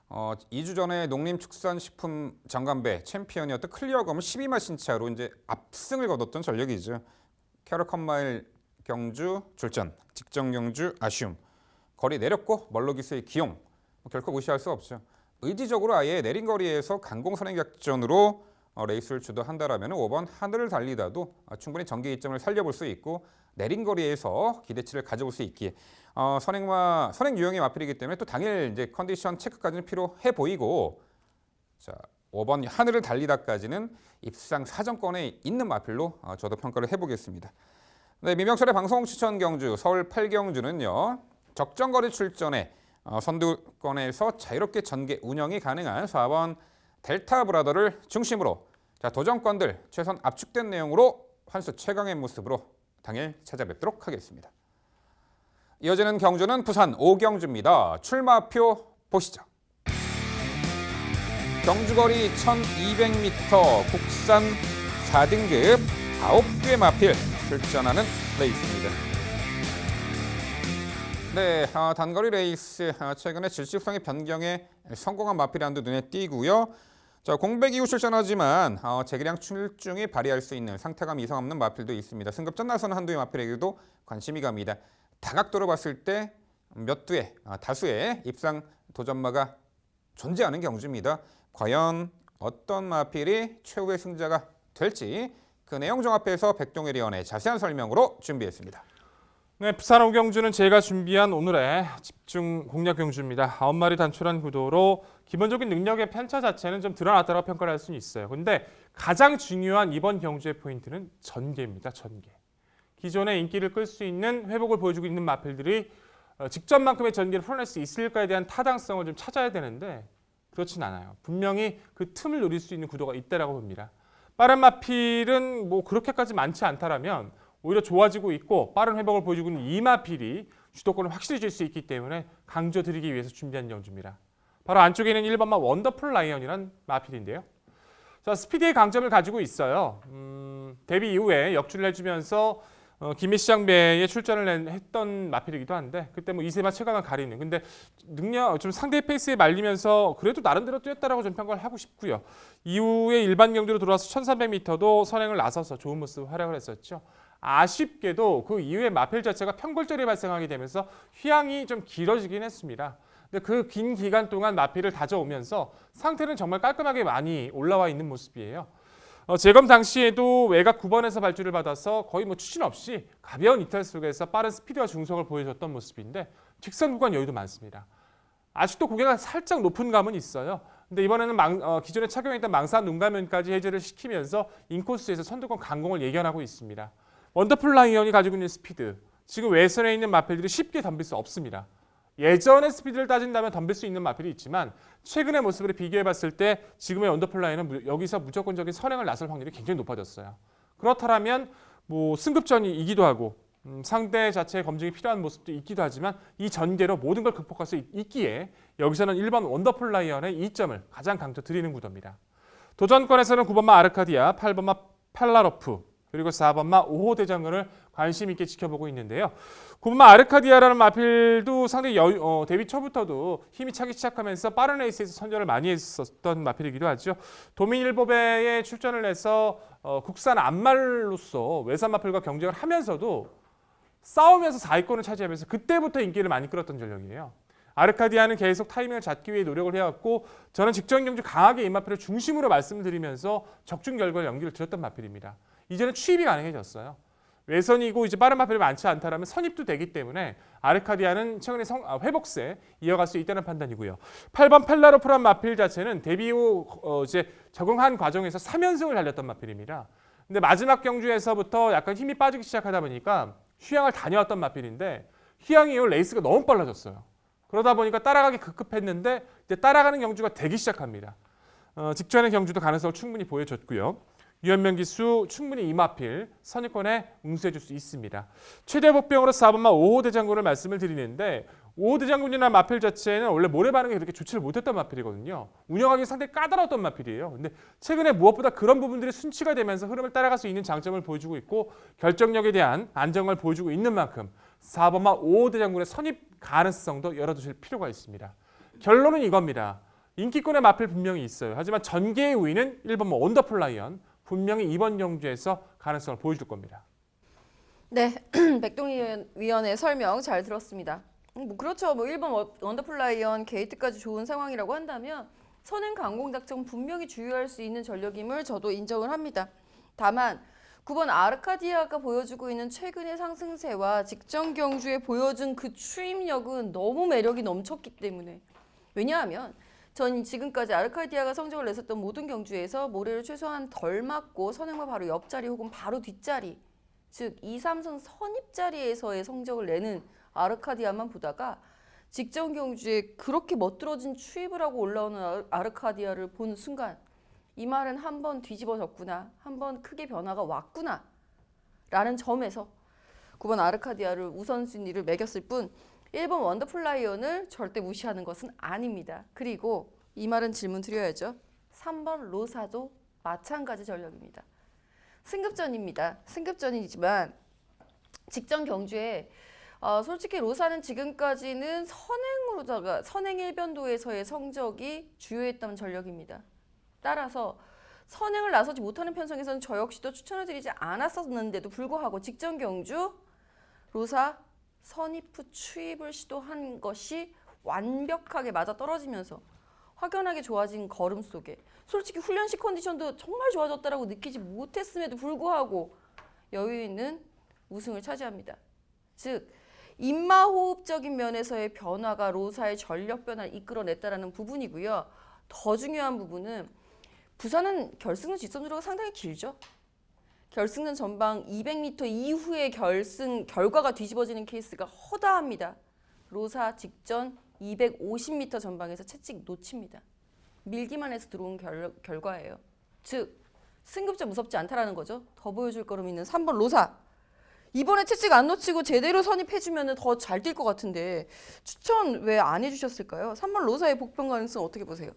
2주 전에 농림축산식품 장관배 챔피언이었던 클리어검을 12마 신차로 이제 압승을 거뒀던 전력이죠. 캐럿컵마일 경주 출전, 직전 경주 아쉬움, 거리 내렸고 멀로기수의 기용 결코 무시할 수 없죠. 의지적으로 아예 내린 거리에서 강공 선행 작전으로 레이스를 주도한다라면 5번 하늘을 달리다도 충분히 전개 이점을 살려볼 수 있고 내린 거리에서 기대치를 가져올 수 있기에 선행 유형의 마필이기 때문에 또 당일 이제 컨디션 체크까지는 필요해 보이고 자 5번 하늘을 달리다까지는 입상 사정권에 있는 마필로 저도 평가를 해보겠습니다. 네, 민병철의 방송 추천 경주 서울 8경주는요. 적정거리 출전에 선두권에서 자유롭게 전개 운영이 가능한 4번 델타 브라더를 중심으로 도전권들 최선 압축된 내용으로 환수 최강의 모습으로 당일 찾아뵙도록 하겠습니다. 이어지는 경주는 부산 5경주입니다. 출마표 보시죠. 경주거리 1200m 국산 4등급 9개 마필 출전하는 레이스입니다. 네, 단거리 레이스 최근에 질식성의 변경에 성공한 마필이 한두 눈에 띄고요. 자, 공백 이후 출전하지만 재기량 출중이 발휘할 수 있는 상태감 이상 없는 마필도 있습니다. 승급전 나서는 한두의 마필에게도 관심이 갑니다. 다각도로 봤을 때 다수의 입상 도전마가 존재하는 경주입니다. 과연 어떤 마필이 최후의 승자가 될지 그 내용 종합해서 백동일 위원의 자세한 설명으로 준비했습니다. 네, 부산 5경주는 제가 준비한 오늘의 집중 공략 경주입니다. 9마리 단촐한 구도로 기본적인 능력의 편차 자체는 좀 드러났다고 평가를 할 수는 있어요. 근데 가장 중요한 이번 경주의 포인트는 전개입니다. 전개. 기존의 인기를 끌 수 있는 회복을 보여주고 있는 마필들이 직전만큼의 전개를 풀어낼 수 있을까에 대한 타당성을 좀 찾아야 되는데 그렇진 않아요. 분명히 그 틈을 노릴 수 있는 구도가 있다라고 봅니다. 빠른 마필은 뭐 그렇게까지 많지 않다라면 오히려 좋아지고 있고 빠른 회복을 보여주고 있는 이 마필이 주도권을 확실히 줄 수 있기 때문에 강조드리기 위해서 준비한 경주입니다. 바로 안쪽에 있는 1번마 원더풀 라이언이란 마필인데요. 자, 스피드의 강점을 가지고 있어요. 데뷔 이후에 역주를 해주면서 김해시장배에 출전을 했던 마필이기도 한데 그때 뭐 이세마 최강을 가리는 근데 능력 좀 상대의 페이스에 말리면서 그래도 나름대로 뛰었다라고 좀 평가를 하고 싶고요. 이후에 일반 경주로 돌아와서 1300m도 선행을 나서서 좋은 모습 활약을 했었죠. 아쉽게도 그 이후에 마필 자체가 편골절이 발생하게 되면서 휴양이 좀 길어지긴 했습니다. 근데 그 긴 기간 동안 마필을 다져오면서 상태는 정말 깔끔하게 많이 올라와 있는 모습이에요. 재검 당시에도 외곽 9번에서 발주를 받아서 거의 뭐 추진 없이 가벼운 이탈 속에서 빠른 스피드와 중속을 보여줬던 모습인데 직선 구간 여유도 많습니다. 아직도 고개가 살짝 높은 감은 있어요. 근데 이번에는 기존에 착용했던 망사 눈가면까지 해제를 시키면서 인코스에서 선두권 강공을 예견하고 있습니다. 원더풀 라이언이 가지고 있는 스피드, 지금 외선에 있는 마필들이 쉽게 덤빌 수 없습니다. 예전의 스피드를 따진다면 덤빌 수 있는 마필이 있지만 최근의 모습을 비교해봤을 때 지금의 원더풀 라이언은 여기서 무조건적인 선행을 나설 확률이 굉장히 높아졌어요. 그렇다면 뭐 승급전이기도 하고 상대 자체의 검증이 필요한 모습도 있기도 하지만 이 전개로 모든 걸 극복할 수 있기에 여기서는 1번 원더풀 라이언의 이점을 가장 강조드리는 구도입니다. 도전권에서는 9번마 아르카디아, 8번마 팔라로프, 그리고 4번마 5호 대장군을 관심 있게 지켜보고 있는데요. 9번마 아르카디아라는 마필도 상당히 데뷔 초부터도 힘이 차기 시작하면서 빠른 레이스에서 선전을 많이 했었던 마필이기도 하죠. 도민일보배에 출전을 해서 국산 암말로서 외산 마필과 경쟁을 하면서도 싸우면서 4위권을 차지하면서 그때부터 인기를 많이 끌었던 전력이에요. 아르카디아는 계속 타이밍을 잡기 위해 노력을 해왔고 저는 직전 경주 강하게 이 마필을 중심으로 말씀을 드리면서 적중 결과를 연기를 드렸던 마필입니다. 이제는 취입이 가능해졌어요. 외선이고 이제 빠른 마필이 많지 않다라면 선입도 되기 때문에 아르카디아는 최근에 회복세 이어갈 수 있다는 판단이고요. 8번 펠라로프란 마필 자체는 데뷔 후 이제 적응한 과정에서 3연승을 달렸던 마필입니다. 근데 마지막 경주에서부터 약간 힘이 빠지기 시작하다 보니까 휴양을 다녀왔던 마필인데 휴양 이후 레이스가 너무 빨라졌어요. 그러다 보니까 따라가기 급급했는데 이제 따라가는 경주가 되기 시작합니다. 직전의 경주도 가능성을 충분히 보여줬고요. 유현명 기수 충분히 이 마필 선입권에 응수해줄 수 있습니다. 최대 복병으로 4번마 5호 대장군을 말씀을 드리는데 5호 대장군이나 마필 자체는 원래 모래 반응이 그렇게 좋지를 못했던 마필이거든요. 운영하기 상당히 까다로웠던 마필이에요. 근데 최근에 무엇보다 그런 부분들이 순치가 되면서 흐름을 따라갈 수 있는 장점을 보여주고 있고 결정력에 대한 안정감을 보여주고 있는 만큼 4번마 5호 대장군의 선입 가능성도 열어두실 필요가 있습니다. 결론은 이겁니다. 인기권의 마필 분명히 있어요. 하지만 전개의 우위는 1번마 원더풀 라이언 분명히 이번 경주에서 가능성을 보여줄 겁니다. 네, 백동희 위원의 설명 잘 들었습니다. 뭐 그렇죠. 뭐 1번 원더풀 라이언 게이트까지 좋은 상황이라고 한다면 선행 강공 작전 분명히 주의할 수 있는 전력임을 저도 인정을 합니다. 다만 9번 아르카디아가 보여주고 있는 최근의 상승세와 직전 경주에 보여준 그 추임력은 너무 매력이 넘쳤기 때문에 왜냐하면 전 지금까지 아르카디아가 성적을 냈었던 모든 경주에서 모래를 최소한 덜 맞고 선행과 바로 옆자리 혹은 바로 뒷자리 즉 2, 3선 선입자리에서의 성적을 내는 아르카디아만 보다가 직전 경주에 그렇게 멋들어진 추입을 하고 올라오는 아르카디아를 보는 순간 이 말은 한 번 뒤집어졌구나, 한 번 크게 변화가 왔구나 라는 점에서 9번 아르카디아를 우선순위를 매겼을 뿐 1번 원더풀 라이언을 절대 무시하는 것은 아닙니다. 그리고 이 말은 질문 드려야죠. 3번 로사도 마찬가지 전력입니다. 승급전입니다. 승급전이지만 직전 경주에 솔직히 로사는 지금까지는 선행으로다가 선행 일변도에서의 성적이 주요했던 전력입니다. 따라서 선행을 나서지 못하는 편성에서는 저 역시도 추천을 드리지 않았었는데도 불구하고 직전 경주 로사 선입 후 추입을 시도한 것이 완벽하게 맞아떨어지면서 확연하게 좋아진 걸음 속에 솔직히 훈련식 컨디션도 정말 좋아졌다라고 느끼지 못했음에도 불구하고 여유 있는 우승을 차지합니다. 즉 인마호흡적인 면에서의 변화가 로사의 전력 변화를 이끌어냈다는 부분이고요. 더 중요한 부분은 부산은 결승은 직선주로가 상당히 길죠. 결승전 전방 200m 이후의 결과가 뒤집어지는 케이스가 허다합니다. 로사 직전 250m 전방에서 채찍 놓칩니다. 밀기만 해서 들어온 결과예요. 즉 승급자 무섭지 않다라는 거죠. 더 보여줄 거름 있는 3번 로사. 이번에 채찍 안 놓치고 제대로 선입해주면 더 잘 뛸 것 같은데 추천 왜 안 해주셨을까요? 3번 로사의 복병 가능성 어떻게 보세요?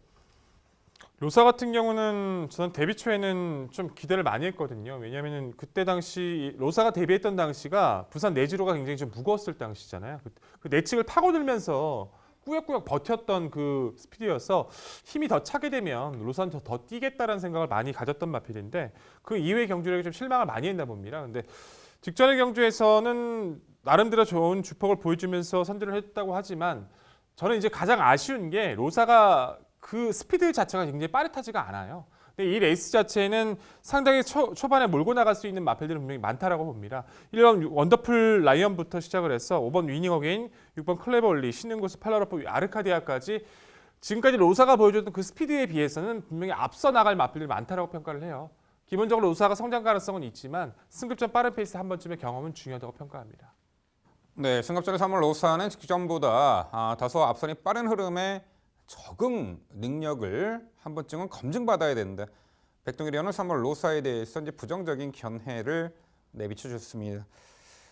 로사 같은 경우는 저는 데뷔 초에는 좀 기대를 많이 했거든요. 왜냐하면 그때 당시 로사가 데뷔했던 당시가 부산 내지로가 굉장히 좀 무거웠을 당시잖아요. 그 내측을 파고들면서 꾸역꾸역 버텼던 그 스피드여서 힘이 더 차게 되면 로사는 더 뛰겠다라는 생각을 많이 가졌던 마필인데 그 이후의 경주력에 좀 실망을 많이 했나 봅니다. 근데 직전의 경주에서는 나름대로 좋은 주폭을 보여주면서 선두를 했다고 하지만 저는 이제 가장 아쉬운 게 로사가 그 스피드 자체가 굉장히 빠릿하지가 않아요. 근데 이 레이스 자체는 상당히 초반에 몰고 나갈 수 있는 마필들이 분명히 많다라고 봅니다. 1번 원더풀 라이언부터 시작을 해서 5번 위닝 어게인, 6번 클레버 올리, 신능고스 팔라로프, 아르카디아까지 지금까지 로사가 보여줬던 그 스피드에 비해서는 분명히 앞서 나갈 마필들이 많다라고 평가를 해요. 기본적으로 로사가 성장 가능성은 있지만 승급전 빠른 페이스 한 번쯤의 경험은 중요하다고 평가합니다. 네, 승급전의 3번 로사는 직전보다 다소 앞선이 빠른 흐름에 적응 능력을 한 번쯤은 검증받아야 되는데 백동일 의원은 3번 로사에 대해서 이제 부정적인 견해를 내비쳐 줬습니다.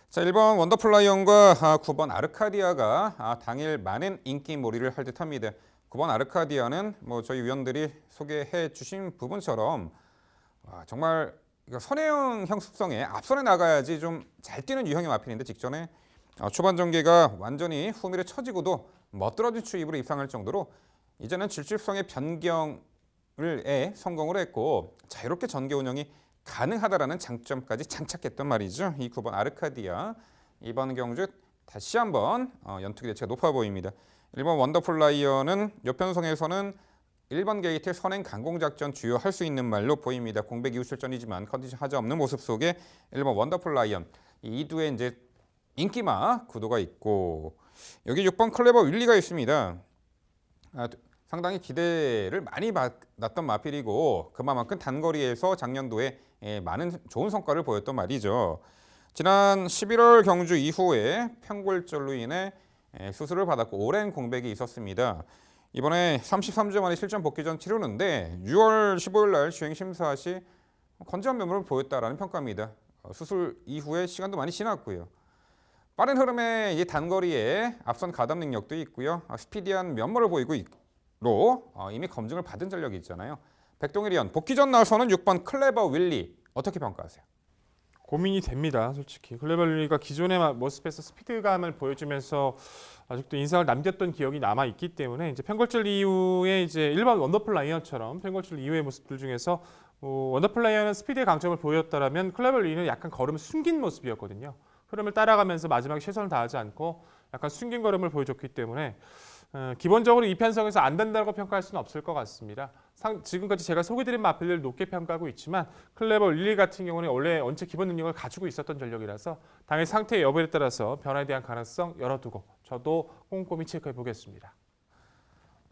자, 1번 원더풀 라이언과 9번 아르카디아가 당일 많은 인기몰이를 할 듯합니다. 9번 아르카디아는 뭐 저희 위원들이 소개해 주신 부분처럼 정말 선행형 습성에 앞선에 나가야지 좀 잘 뛰는 유형의 마필인데 직전에 초반 전개가 완전히 후미를 쳐지고도 멋들어진 추입으로 입상할 정도로 이제는 질주성의 변경에 성공을 했고 자유롭게 전개 운영이 가능하다라는 장점까지 장착했던 말이죠. 이 9번 아르카디아 이번 경주 다시 한번 연투 기대치가 높아 보입니다. 1번 원더풀 라이언은 요편성에서는 1번 게이트 선행 강공작전 주요할 수 있는 말로 보입니다. 공백 이후 출전이지만 컨디션 하자 없는 모습 속에 1번 원더풀 라이언 이 2두에 이제 인기마 구도가 있고 여기 6번 클레버 윌리가 있습니다. 상당히 기대를 많이 받았던 마필이고 그만큼 단거리에서 작년도에 많은 좋은 성과를 보였던 말이죠. 지난 11월 경주 이후에 편골절로 인해 수술을 받았고 오랜 공백이 있었습니다. 이번에 33주 만에 실전 복귀 전 치르는데 6월 15일 날 주행 심사 시 건재한 면모를 보였다라는 평가입니다. 수술 이후에 시간도 많이 지났고요. 빠른 흐름의 이 단거리에 앞선 가담 능력도 있고요. 스피디한 면모를 보이고 있로 이미 검증을 받은 전력이 있잖아요. 백동일이언 복귀 전 나서는 6번 클레버 윌리 어떻게 평가하세요? 고민이 됩니다. 솔직히 클레벌리가 기존의 모습에서 스피드감을 보여주면서 아직도 인상을 남겼던 기억이 남아 있기 때문에 이제 편골절 이후에 이제 일반 원더풀 라이언처럼 편골절 이후의 모습들 중에서 원더풀 라이언은 스피드의 강점을 보였다라면 클레벌리는 약간 걸음을 숨긴 모습이었거든요. 흐름을 따라가면서 마지막에 최선을 다하지 않고 약간 숨긴 걸음을 보여줬기 때문에 기본적으로 이 편성에서 안 된다고 평가할 수는 없을 것 같습니다. 지금까지 제가 소개드린 마필을 높게 평가하고 있지만 클레버 윌리 같은 경우는 원래 원체 기본 능력을 가지고 있었던 전력이라서 당의 상태의 여부에 따라서 변화에 대한 가능성 열어두고 저도 꼼꼼히 체크해 보겠습니다.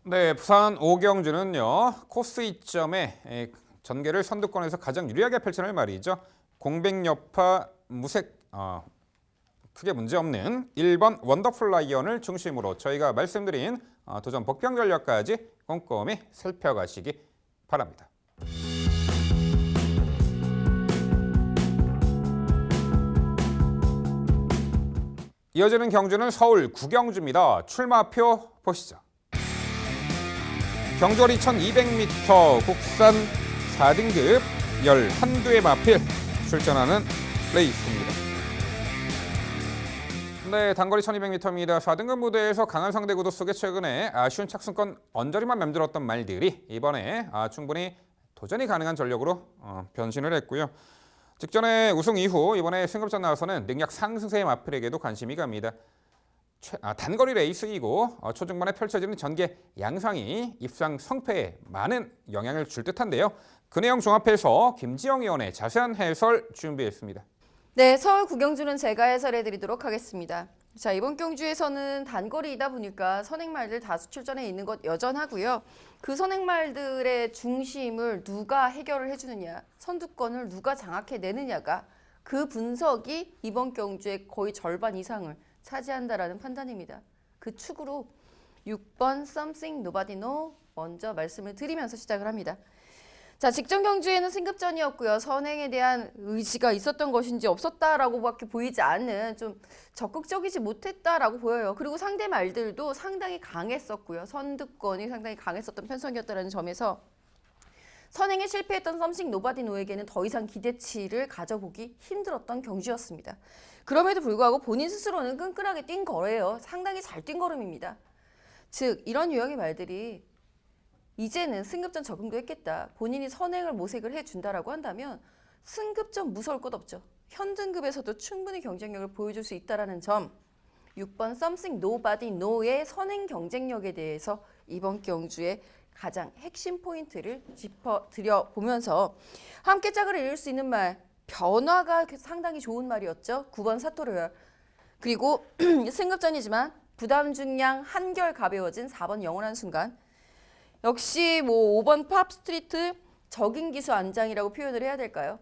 네, 부산 오경주는요. 코스 이점에 전개를 선두권에서 가장 유리하게 펼쳐낼 말이죠. 공백 여파 무색 크게 문제없는 1번 원더풀 라이언을 중심으로 저희가 말씀드린 도전 복병 전략까지 꼼꼼히 살펴가시기 바랍니다. 이어지는 경주는 서울 구경주입니다. 출마표 보시죠. 경주월 2200m 국산 4등급 11두의 마필 출전하는 레이스입니다. 네, 단거리 1200m입니다. 4등급 무대에서 강한 상대 구도 속에 최근에 아쉬운 착승권 언저리만 맴돌았던 말들이 이번에 충분히 도전이 가능한 전력으로 변신을 했고요. 직전에 우승 이후 이번에 승급전 나와서는 능력 상승세의 마필에게도 관심이 갑니다. 단거리 레이스이고 초중반에 펼쳐지는 전개 양상이 입상 성패에 많은 영향을 줄 듯한데요. 그 내용 종합해서 김지영 의원의 자세한 해설 준비했습니다. 네, 서울 구경주는 제가 해설해드리도록 하겠습니다. 자, 이번 경주에서는 단거리이다 보니까 선행말들 다수 출전해 있는 것 여전하고요. 그 선행말들의 중심을 누가 해결을 해주느냐, 선두권을 누가 장악해내느냐가 그 분석이 이번 경주의 거의 절반 이상을 차지한다라는 판단입니다. 그 축으로 6번 Something Nobody Know 먼저 말씀을 드리면서 시작을 합니다. 자, 직전 경주에는 승급전이었고요. 선행에 대한 의지가 있었던 것인지 없었다라고밖에 보이지 않는 좀 적극적이지 못했다라고 보여요. 그리고 상대 말들도 상당히 강했었고요. 선두권이 상당히 강했었던 편성이었다는 점에서 선행에 실패했던 Something Nobody Know에게는 더 이상 기대치를 가져보기 힘들었던 경주였습니다. 그럼에도 불구하고 본인 스스로는 끈끈하게 뛴 거래요. 상당히 잘 뛴 걸음입니다. 즉 이런 유형의 말들이 이제는 승급전 적응도 했겠다. 본인이 선행을 모색을 해준다라고 한다면 승급전 무서울 것 없죠. 현등급에서도 충분히 경쟁력을 보여줄 수 있다는 점. 6번 Something Nobody Know의 선행 경쟁력에 대해서 이번 경주의 가장 핵심 포인트를 짚어드려 보면서 함께 짝을 이룰 수 있는 말, 변화가 상당히 좋은 말이었죠. 9번 사토르열. 그리고 승급전이지만 부담 중량 한결 가벼워진 4번 영원한 순간. 역시 5번 팝스트리트 적인 기수 안장이라고 표현을 해야 될까요?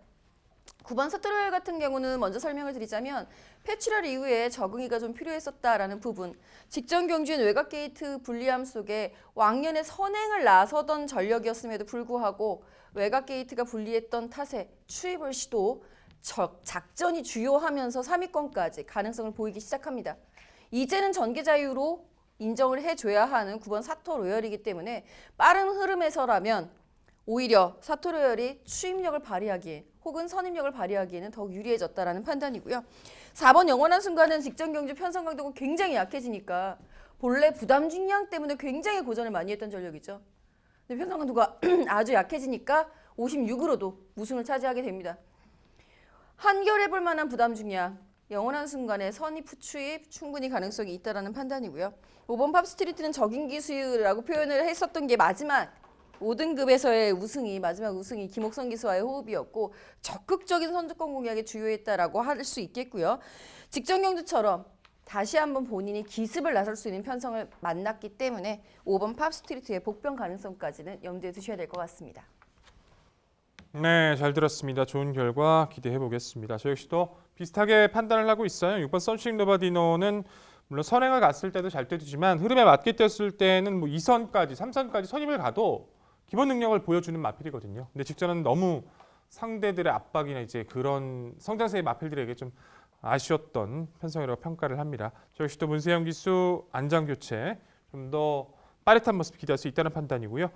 9번 사토르열 같은 경우는 먼저 설명을 드리자면 패출혈 이후에 적응이가 좀 필요했었다라는 부분. 직전 경주인 외곽 게이트 불리함 속에 왕년에 선행을 나서던 전력이었음에도 불구하고 외곽 게이트가 불리했던 탓에 추입을 시도 작전이 주요하면서 3위권까지 가능성을 보이기 시작합니다. 이제는 전개 자유로 인정을 해줘야 하는 9번 사토로열이기 때문에 빠른 흐름에서라면 오히려 사토로열이 추임력을 발휘하기에 혹은 선임력을 발휘하기에는 더욱 유리해졌다라는 판단이고요. 4번 영원한 순간은 직전 경주 편성 강도가 굉장히 약해지니까 본래 부담 중량 때문에 굉장히 고전을 많이 했던 전력이죠. 근데 편성 강도가 아주 약해지니까 56으로도 우승을 차지하게 됩니다. 한결해볼 만한 부담 중량, 영원한 순간에 선입 후추입 충분히 가능성이 있다라는 판단이고요. 5번 팝스트리트는 적인 기수라고 표현을 했었던 게 마지막 5등급에서의 우승이 마지막 우승이 김옥성 기수와의 호흡이었고 적극적인 선두권 공략에 주요했다라고 할 수 있겠고요. 직전 경주처럼 다시 한번 본인이 기습을 나설 수 있는 편성을 만났기 때문에 5번 팝스트리트의 복병 가능성까지는 염두에 두셔야 될 것 같습니다. 네, 잘 들었습니다. 좋은 결과 기대해 보겠습니다. 저 역시도 비슷하게 판단을 하고 있어요. 6번 썸씽 노바디노는 물론 선행을 갔을 때도 잘 뛰지만 흐름에 맞게 뛰었을 때는 뭐 2선까지, 3선까지 선임을 가도 기본 능력을 보여주는 마필이거든요. 근데 직전은 너무 상대들의 압박이나 이제 그런 성장세의 마필들에게 좀 아쉬웠던 편성이라고 평가를 합니다. 저 역시도 문세영 기수 안장 교체 좀 더 빠릿한 모습 기대할 수 있다는 판단이고요.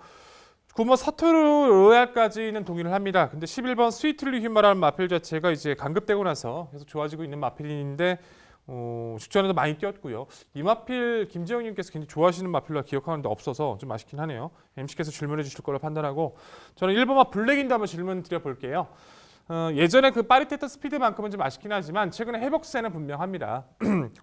9번 사토르 로얄까지는 동의를 합니다. 근데 11번 스위틀리 휴머라는 마필 자체가 이제 강급되고 나서 계속 좋아지고 있는 마필인데 직전에도 많이 뛰었고요. 이 마필 김지영님께서 굉장히 좋아하시는 마필로 기억하는데 없어서 좀 아쉽긴 하네요. MC께서 질문해 주실 거로 판단하고 저는 1번마 블랙인데 한번 질문 드려볼게요. 예전에 그 빠릿했던 스피드만큼은 좀 아쉽긴 하지만 최근에 회복세는 분명합니다.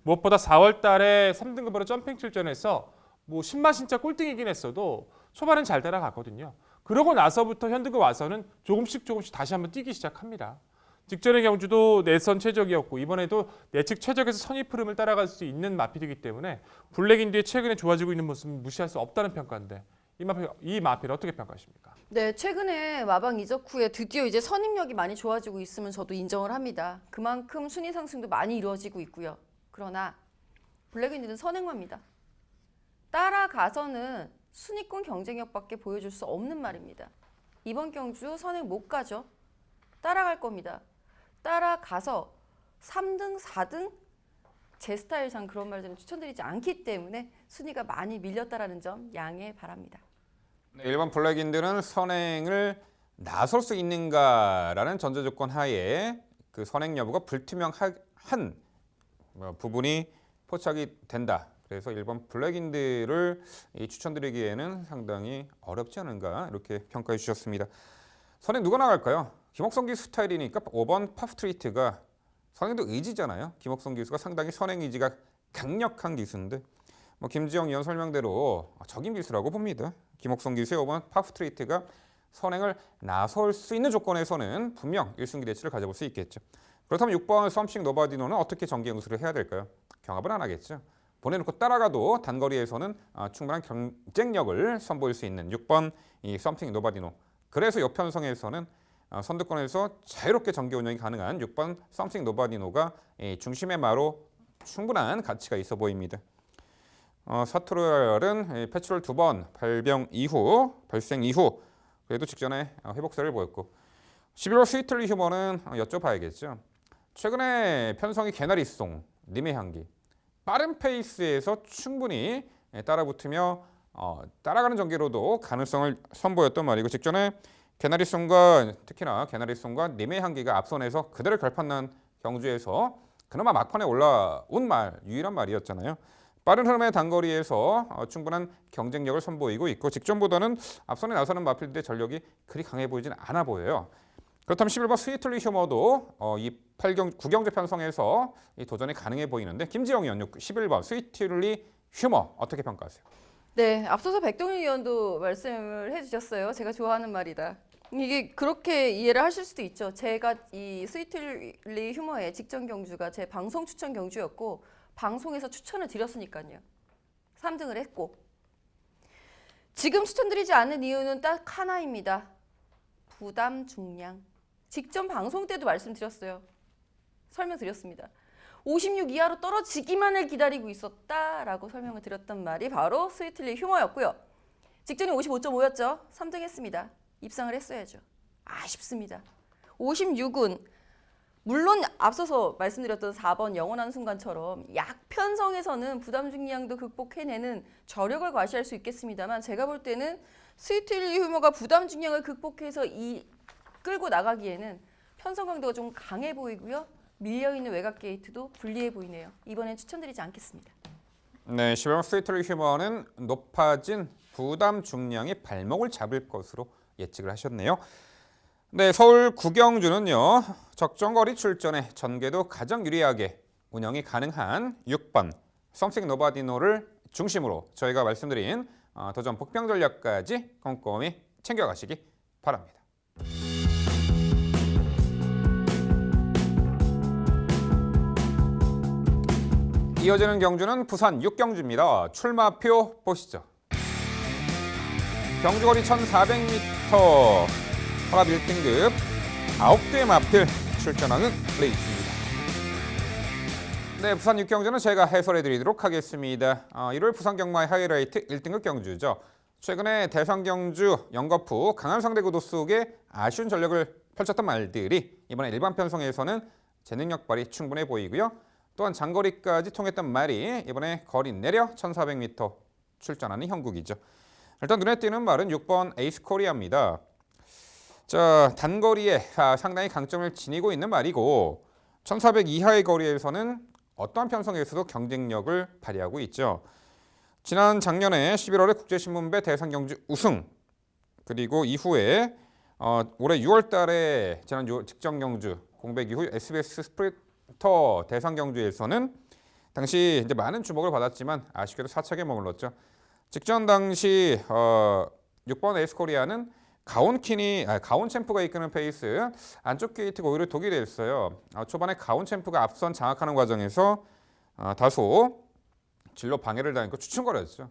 무엇보다 4월 달에 3등급으로 점핑 출전해서 뭐 10만 진짜 꼴등이긴 했어도 초반엔 잘 따라갔거든요. 그러고 나서부터 현등급 와서는 조금씩 다시 한번 뛰기 시작합니다. 직전의 경주도 내선 최적이었고 이번에도 내측 최적에서 선입 흐름을 따라갈 수 있는 마필이기 때문에 블랙인디의 최근에 좋아지고 있는 모습은 무시할 수 없다는 평가인데 이 마필 어떻게 평가하십니까? 네, 최근에 마방 이적 후에 드디어 이제 선임력이 많이 좋아지고 있으면 저도 인정을 합니다. 그만큼 순위 상승도 많이 이루어지고 있고요. 그러나 블랙인디는 선행마입니다. 따라가서는 순위권 경쟁력밖에 보여줄 수 없는 말입니다. 이번 경주 선행 못 가죠. 따라갈 겁니다. 따라가서 3등, 4등 제 스타일상 그런 말들은 추천드리지 않기 때문에 순위가 많이 밀렸다라는 점 양해 바랍니다. 네, 1번 블랙인드는 선행을 나설 수 있는가라는 전제 조건 하에 그 선행 여부가 불투명한 부분이 포착이 된다. 그래서 1번 블랙인드를 추천드리기에는 상당히 어렵지 않은가 이렇게 평가해 주셨습니다. 선행 누가 나갈까요? 김옥성 기수 스타일이니까 5번 팝스트리트가 선행도 의지잖아요. 김옥성 기수가 상당히 선행 의지가 강력한 기수인데 뭐 김지영 위원 설명대로 적임 기수라고 봅니다. 김옥성 기수의 5번 팝스트리트가 선행을 나설 수 있는 조건에서는 분명 1승 기대치를 가져볼 수 있겠죠. 그렇다면 6번 썸씽 노바디노는 어떻게 정기 응수를 해야 될까요? 경합은 안 하겠죠. 보내놓고 따라가도 단거리에서는 충분한 경쟁력을 선보일 수 있는 6번 이 썸씽 노바디노. 그래서 이 편성에서는 선두권에서 자유롭게 정기 운영이 가능한 6번 썸씽 노바디노가 중심의 마로 충분한 가치가 있어 보입니다. 사토르알은 패출을 2번 발생 이후 그래도 직전에 회복세를 보였고 11월 스위틀리 휴머는 여쭤봐야겠죠. 최근에 편성이 개나리송, 님의 향기 빠른 페이스에서 충분히 따라붙으며 따라가는 전개로도 가능성을 선보였던 말이고 직전에 특히나 개나리송과 님의 향기가 앞선에서 그대로 결판난 경주에서 그나마 막판에 올라온 유일한 말이었잖아요. 빠른 흐름의 단거리에서 충분한 경쟁력을 선보이고 있고 직전보다는 앞선에 나서는 마필드의 전력이 그리 강해 보이진 않아 보여요. 그렇다면 11번 스위틀리 휴머도 이 9경주 편성에서 이 도전이 가능해 보이는데 김지영 위원 11번 스위틀리 휴머 어떻게 평가하세요? 네, 앞서서 백동윤 위원도 말씀을 해주셨어요. 제가 좋아하는 말이다. 이게 그렇게 이해를 하실 수도 있죠. 제가 이 스위틀리 휴머의 직전 경주가 제 방송 추천 경주였고 방송에서 추천을 드렸으니까요. 3등을 했고 지금 추천드리지 않는 이유는 딱 하나입니다. 부담 중량. 직전 방송 때도 말씀드렸어요. 설명드렸습니다. 56 이하로 떨어지기만을 기다리고 있었다라고 설명을 드렸던 말이 바로 스위틀리 휴머였고요. 직전이 55.5였죠. 3등 했습니다. 입상을 했어야죠. 아쉽습니다. 56은 물론 앞서서 말씀드렸던 4번 영원한 순간처럼 약편성에서는 부담 중량도 극복해내는 저력을 과시할 수 있겠습니다만 제가 볼 때는 스위틀리 휴머가 부담 중량을 극복해서 끌고 나가기에는 편성 강도가 좀 강해 보이고요. 밀려있는 외곽 게이트도 불리해 보이네요. 이번엔 추천드리지 않겠습니다. 네, 11번 스위틀리 휴머는 높아진 부담 중량의 발목을 잡을 것으로 예측을 하셨네요. 네, 서울 구경주는요. 적정거리 출전에 전개도 가장 유리하게 운영이 가능한 6번 썸씽 노바디노를 중심으로 저희가 말씀드린 도전 복병 전략까지 꼼꼼히 챙겨가시기 바랍니다. 이어지는 경주는 부산 6경주입니다. 출마표 보시죠. 경주거리 1,400m, 허랍 1등급 9대의 마필 출전하는 레이스입니다. 네, 부산 6경주는 제가 해설해 드리도록 하겠습니다. 1월 부산 경마의 하이라이트 1등급 경주죠. 최근에 대상 경주, 영거푸, 강한 상대 구도 속에 아쉬운 전력을 펼쳤던 말들이 이번에 일반 편성에서는 재능력 발휘 충분해 보이고요. 또한 장거리까지 통했던 말이 이번에 거리 내려 1,400m 출전하는 형국이죠. 일단 눈에 띄는 말은 6번 에이스 코리아입니다. 자, 단거리에 상당히 강점을 지니고 있는 말이고 1,400 이하의 거리에서는 어떠한 편성에서도 경쟁력을 발휘하고 있죠. 지난 작년에 11월에 국제신문배 대상경주 우승, 그리고 이후에 올해 6월 달에 지난 직전경주 공백 이후 SBS 스프린터 대상경주에서는 당시 이제 많은 주목을 받았지만 아쉽게도 4착에 머물렀죠. 직전 당시 6번 에이스코리아는 가온 챔프가 이끄는 페이스, 안쪽 게이트가 오히려 독이 됐어요. 초반에 가온 챔프가 앞선 장악하는 과정에서 다소 진로 방해를 당했고 추춤거렸죠.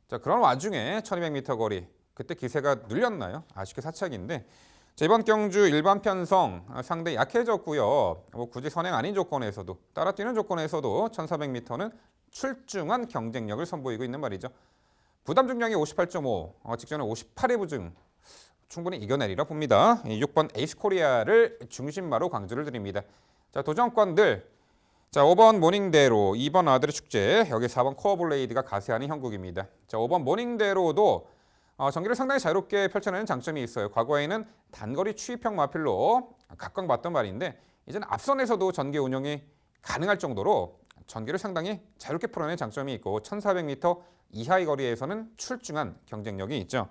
자, 그런 와중에 1200m 거리, 그때 기세가 눌렸나요? 아쉽게 4착인데 이번 경주 일반 편성 상당히 약해졌고요. 굳이 선행 아닌 조건에서도, 따라 뛰는 조건에서도 1400m는 출중한 경쟁력을 선보이고 있는 말이죠. 부담 중량이 58.5, 직전에 58의 부중, 충분히 이겨내리라 봅니다. 6번 에이스 코리아를 중심마로 강조를 드립니다. 자, 도전권들. 자, 5번 모닝대로, 2번 아들의 축제, 여기 4번 코어블레이드가 가세하는 형국입니다. 자, 5번 모닝대로도 전기를 상당히 자유롭게 펼쳐내는 장점이 있어요. 과거에는 단거리 추입형 마필로 각광받던 말인데 이제는 앞선에서도 전개 운영이 가능할 정도로 전기를 상당히 자유롭게 풀어내는 장점이 있고 1,400m 이하의 거리에서는 출중한 경쟁력이 있죠.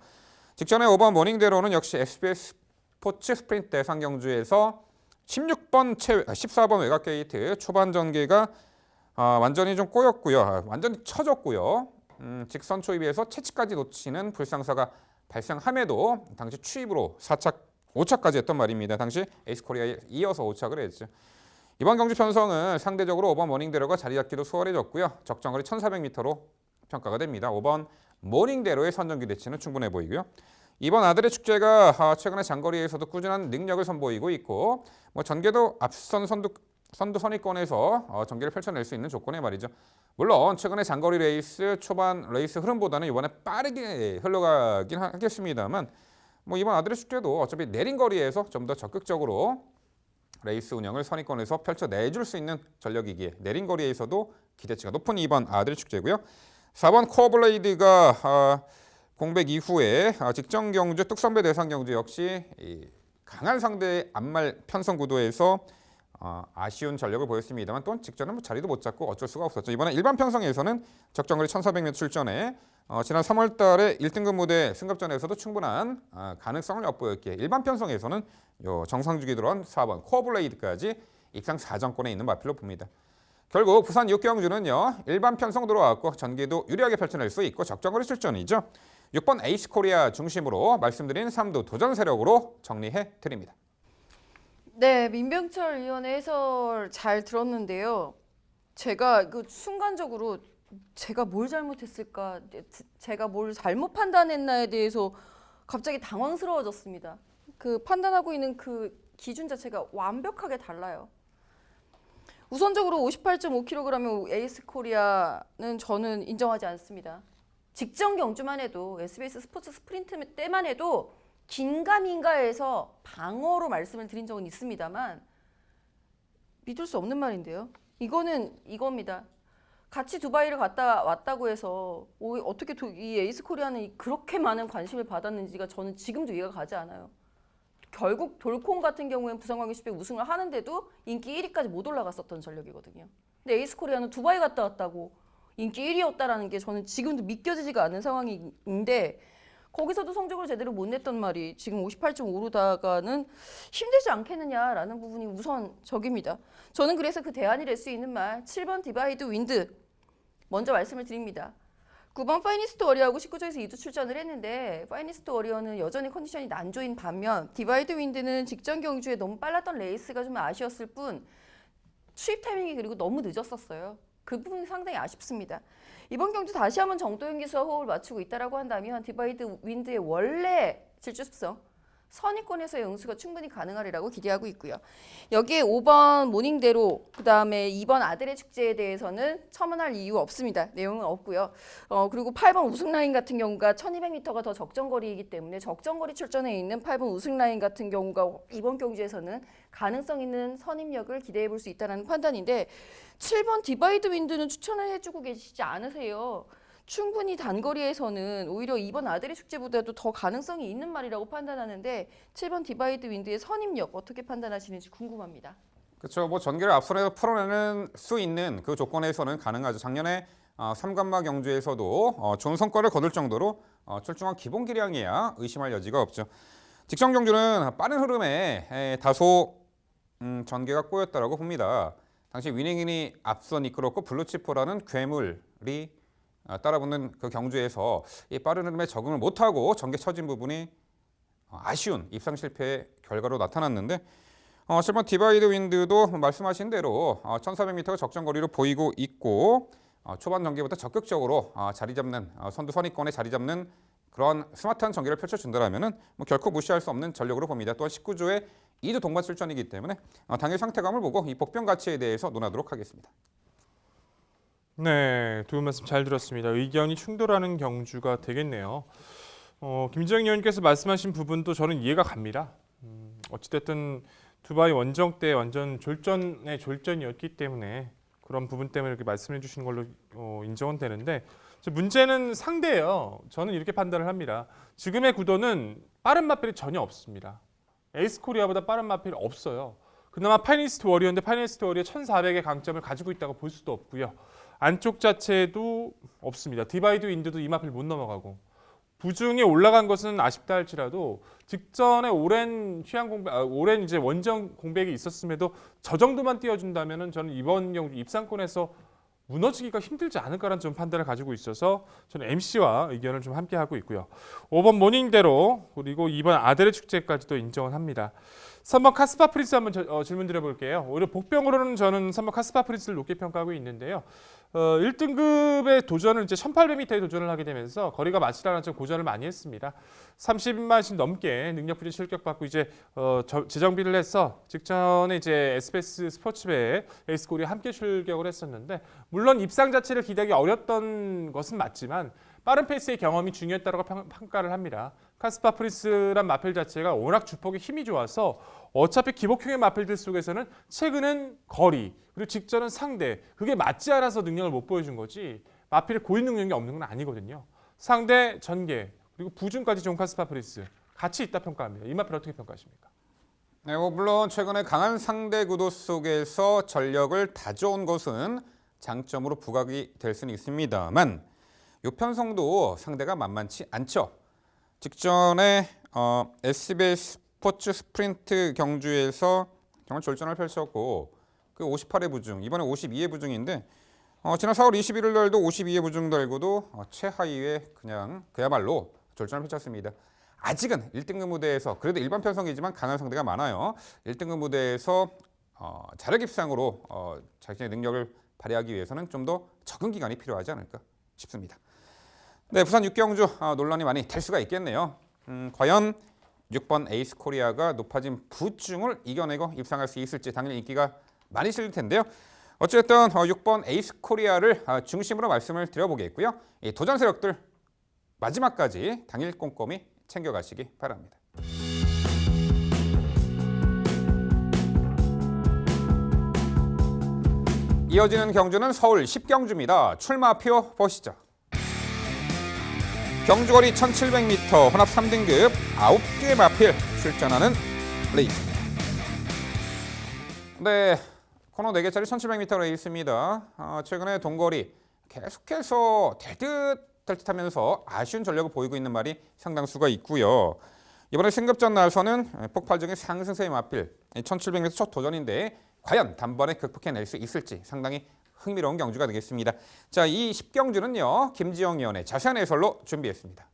직전에 5번 모닝대로는 역시 SBS 스포츠 스프린트 대상 경주에서 14번 외곽 게이트 초반 전개가 완전히 좀 꼬였고요. 완전히 쳐졌고요. 직선 초입에서 채찍까지 놓치는 불상사가 발생함에도 당시 추입으로 4착, 5착까지 했던 말입니다. 당시 에이스코리아에 이어서 5착을 했죠. 이번 경주 편성은 상대적으로 5번 모닝대로가 자리 잡기도 수월해졌고요. 적정거리 1,400m로 평가가 됩니다. 5번 모닝대로의 선정기 대치는 충분해 보이고요. 이번 아들의 축제가 최근에 장거리에서도 꾸준한 능력을 선보이고 있고 전개도 앞선 선두 선위권에서 전개를 펼쳐낼 수 있는 조건에 말이죠. 물론 최근에 장거리 레이스 초반 레이스 흐름보다는 이번에 빠르게 흘러가긴 하겠습니다만 이번 아들의 축제도 어차피 내린 거리에서 좀 더 적극적으로 레이스 운영을 선위권에서 펼쳐내줄 수 있는 전력이기에 내린 거리에서도 기대치가 높은 2번 아들의 축제고요. 4번 코어블레이드가 공백 이후에 직전 경주 뚝선배 대상 경주 역시 강한 상대의 앞말 편성 구도에서 아쉬운 전력을 보였습니다만 또한 직전은 자리도 못 잡고 어쩔 수가 없었죠. 이번에 일반 편성에서는 적정거리 1,400m 출전에 지난 3월 달에 1등급 무대 승급전에서도 충분한 가능성을 엿보였기에 일반 편성에서는 정상주기 들어온 4번 코어블레이드까지 익상 4정권에 있는 마필로 봅니다. 결국 부산 6경주는요. 일반 편성 들어왔고 전개도 유리하게 펼쳐낼 수 있고 적정거리 출전이죠. 6번 에이스 코리아 중심으로 말씀드린 3두 도전 세력으로 정리해 드립니다. 네, 민병철 위원의 해설 잘 들었는데요. 제가 순간적으로 제가 뭘 잘못했을까, 제가 뭘 잘못 판단했나에 대해서 갑자기 당황스러워졌습니다. 그 판단하고 있는 그 기준 자체가 완벽하게 달라요. 우선적으로 58.5kg의 에이스 코리아는 저는 인정하지 않습니다. 직전 경주만 해도 SBS 스포츠 스프린트 때만 해도 긴가민가해서 방어로 말씀을 드린 적은 있습니다만 믿을 수 없는 말인데요. 이거는 이겁니다. 같이 두바이를 갔다 왔다고 해서 어떻게 이 에이스 코리아는 그렇게 많은 관심을 받았는지가 저는 지금도 이해가 가지 않아요. 결국 돌콩 같은 경우에는 부산광역시배 우승을 하는데도 인기 1위까지 못 올라갔었던 전력이거든요. 근데 에이스 코리아는 두바이 갔다 왔다고 인기 1위였다라는 게 저는 지금도 믿겨지지가 않은 상황인데 거기서도 성적을 제대로 못 냈던 말이 지금 58.5로다가는 힘들지 않겠느냐라는 부분이 우선적입니다. 저는 그래서 그 대안이 될 수 있는 말 7번 디바이드 윈드 먼저 말씀을 드립니다. 9번 파이니스트 워리어하고 19조에서 2주 출전을 했는데 파이니스트 워리어는 여전히 컨디션이 난조인 반면 디바이드 윈드는 직전 경주에 너무 빨랐던 레이스가 좀 아쉬웠을 뿐 수입 타이밍이 그리고 너무 늦었었어요. 그 부분이 상당히 아쉽습니다. 이번 경주 다시 한번 정도현 기수와 호흡을 맞추고 있다라고 한다면 디바이드 윈드의 원래 질주습성 선입권에서의 응수가 충분히 가능하리라고 기대하고 있고요. 여기에 5번 모닝대로 그다음에 2번 아들의 축제에 대해서는 첨언할 이유 없습니다. 내용은 없고요. 그리고 8번 우승라인 같은 경우가 1200m가 더 적정거리이기 때문에 적정거리 출전에 있는 8번 우승라인 같은 경우가 이번 경주에서는 가능성 있는 선임력을 기대해 볼 수 있다는 판단인데 7번 디바이드 윈드는 추천을 해주고 계시지 않으세요. 충분히 단거리에서는 오히려 2번 아들의 축제보다도 더 가능성이 있는 말이라고 판단하는데 7번 디바이드 윈드의 선임력 어떻게 판단하시는지 궁금합니다. 그렇죠. 뭐 전개를 앞선에서 풀어내는 수 있는 그 조건에서는 가능하죠. 작년에 3관마 경주에서도 좋은 성과를 거둘 정도로 출중한 기본 기량이야 의심할 여지가 없죠. 직전 경주는 빠른 흐름에 다소 전개가 꼬였다라고 봅니다. 당시 위닝인이 앞선 이끌었고 블루치포라는 괴물이 따라붙는 그 경주에서 이 빠른 흐름에 적응을 못하고 전개 처진 부분이 아쉬운 입상 실패의 결과로 나타났는데 7번 디바이드 윈드도 말씀하신 대로 1400m가 적정거리로 보이고 있고 초반 전개부터 적극적으로 자리 잡는 선두 선입권에 자리 잡는 그런 스마트한 전개를 펼쳐준다면 뭐 결코 무시할 수 없는 전력으로 봅니다. 또한 19조의 2주 동반 출전이기 때문에 당일 상태감을 보고 이 복병 가치에 대해서 논하도록 하겠습니다. 네, 두 분 말씀 잘 들었습니다. 의견이 충돌하는 경주가 되겠네요. 김정희 의원께서 말씀하신 부분도 저는 이해가 갑니다. 어찌됐든 두바이 원정 때 완전 졸전의 졸전이었기 때문에 그런 부분 때문에 이렇게 말씀해 주시는 걸로 인정은 되는데 문제는 상대예요. 저는 이렇게 판단을 합니다. 지금의 구도는 빠른 마필이 전혀 없습니다. 에이스 코리아보다 빠른 마필이 없어요. 그나마 파이니스트 워리어인데 파이니스트 워리어 1400의 강점을 가지고 있다고 볼 수도 없고요. 안쪽 자체도 없습니다. 디바이드 윈드도 이 마필 못 넘어가고 부중에 올라간 것은 아쉽다 할지라도 직전에 오랜 오랜 이제 원정 공백이 있었음에도 저 정도만 띄워준다면은 저는 이번 경주 입상권에서 무너지기가 힘들지 않을까라는 좀 판단을 가지고 있어서 저는 MC와 의견을 좀 함께 하고 있고요. 5번 모닝대로 그리고 2번 아델의 축제까지도 인정을 합니다. 3번 카스파 프린스 한번 질문 드려볼게요. 오히려 복병으로는 저는 3번 카스파 프린스를 높게 평가하고 있는데요. 1등급의 도전을 이제 1800m에 도전을 하게 되면서 거리가 맞지 않아서 고전을 많이 했습니다. 30만씩 넘게 능력 부진 실격받고 이제 재정비를 해서 직전에 이제 SBS 스포츠배에 에이스코리에 함께 출격을 했었는데 물론 입상 자체를 기대하기 어렸던 것은 맞지만 빠른 페이스의 경험이 중요했다고 평가를 합니다. 카스파 프린스란 마필 자체가 워낙 주폭에 힘이 좋아서 어차피 기복형의 마필들 속에서는 최근엔 거리 그리고 직전은 상대 그게 맞지 않아서 능력을 못 보여준 거지 마필의 고유 능력이 없는 건 아니거든요. 상대 전개 그리고 부중까지 좋은 카스파 프린스 같이 있다 평가합니다. 이 마필 어떻게 평가하십니까? 네, 물론 최근에 강한 상대 구도 속에서 전력을 다져온 것은 장점으로 부각이 될 수는 있습니다만 이 편성도 상대가 만만치 않죠. 직전에 SBS 스포츠 스프린트 경주에서 정말 졸전을 펼쳤고 그 58회 부중, 이번에 52회 부중인데 지난 4월 21일 날도 52회 부중 달고도 최하위에 그야말로 졸전을 펼쳤습니다. 아직은 1등급 무대에서 그래도 일반 편성이지만 강한 상대가 많아요. 1등급 무대에서 자력 입상으로 자신의 능력을 발휘하기 위해서는 좀 더 적응 기간이 필요하지 않을까 싶습니다. 네, 부산 6경주 논란이 많이 될 수가 있겠네요. 과연 6번 에이스 코리아가 높아진 부중을 이겨내고 입상할 수 있을지 당연히 인기가 많이 실릴 텐데요. 어쨌든 6번 에이스 코리아를 중심으로 말씀을 드려보겠고요. 이 도전 세력들 마지막까지 당일 꼼꼼히 챙겨가시기 바랍니다. 이어지는 경주는 서울 10경주입니다. 출마표 보시죠. 경주거리 1700m 혼합 3등급 9개 마필 출전하는 레이스입니다. 네, 코너 4개짜리 1700m 레이스입니다. 최근에 동거리 계속해서 될 듯하면서 아쉬운 전력을 보이고 있는 말이 상당수가 있고요. 이번에 승급전 나서는 폭발적인 상승세의 마필 1700m 첫 도전인데 과연 단번에 극복해낼 수 있을지 상당히 흥미로운 경주가 되겠습니다. 자, 이 10경주는요. 김지영 위원의 자세한 해설로 준비했습니다.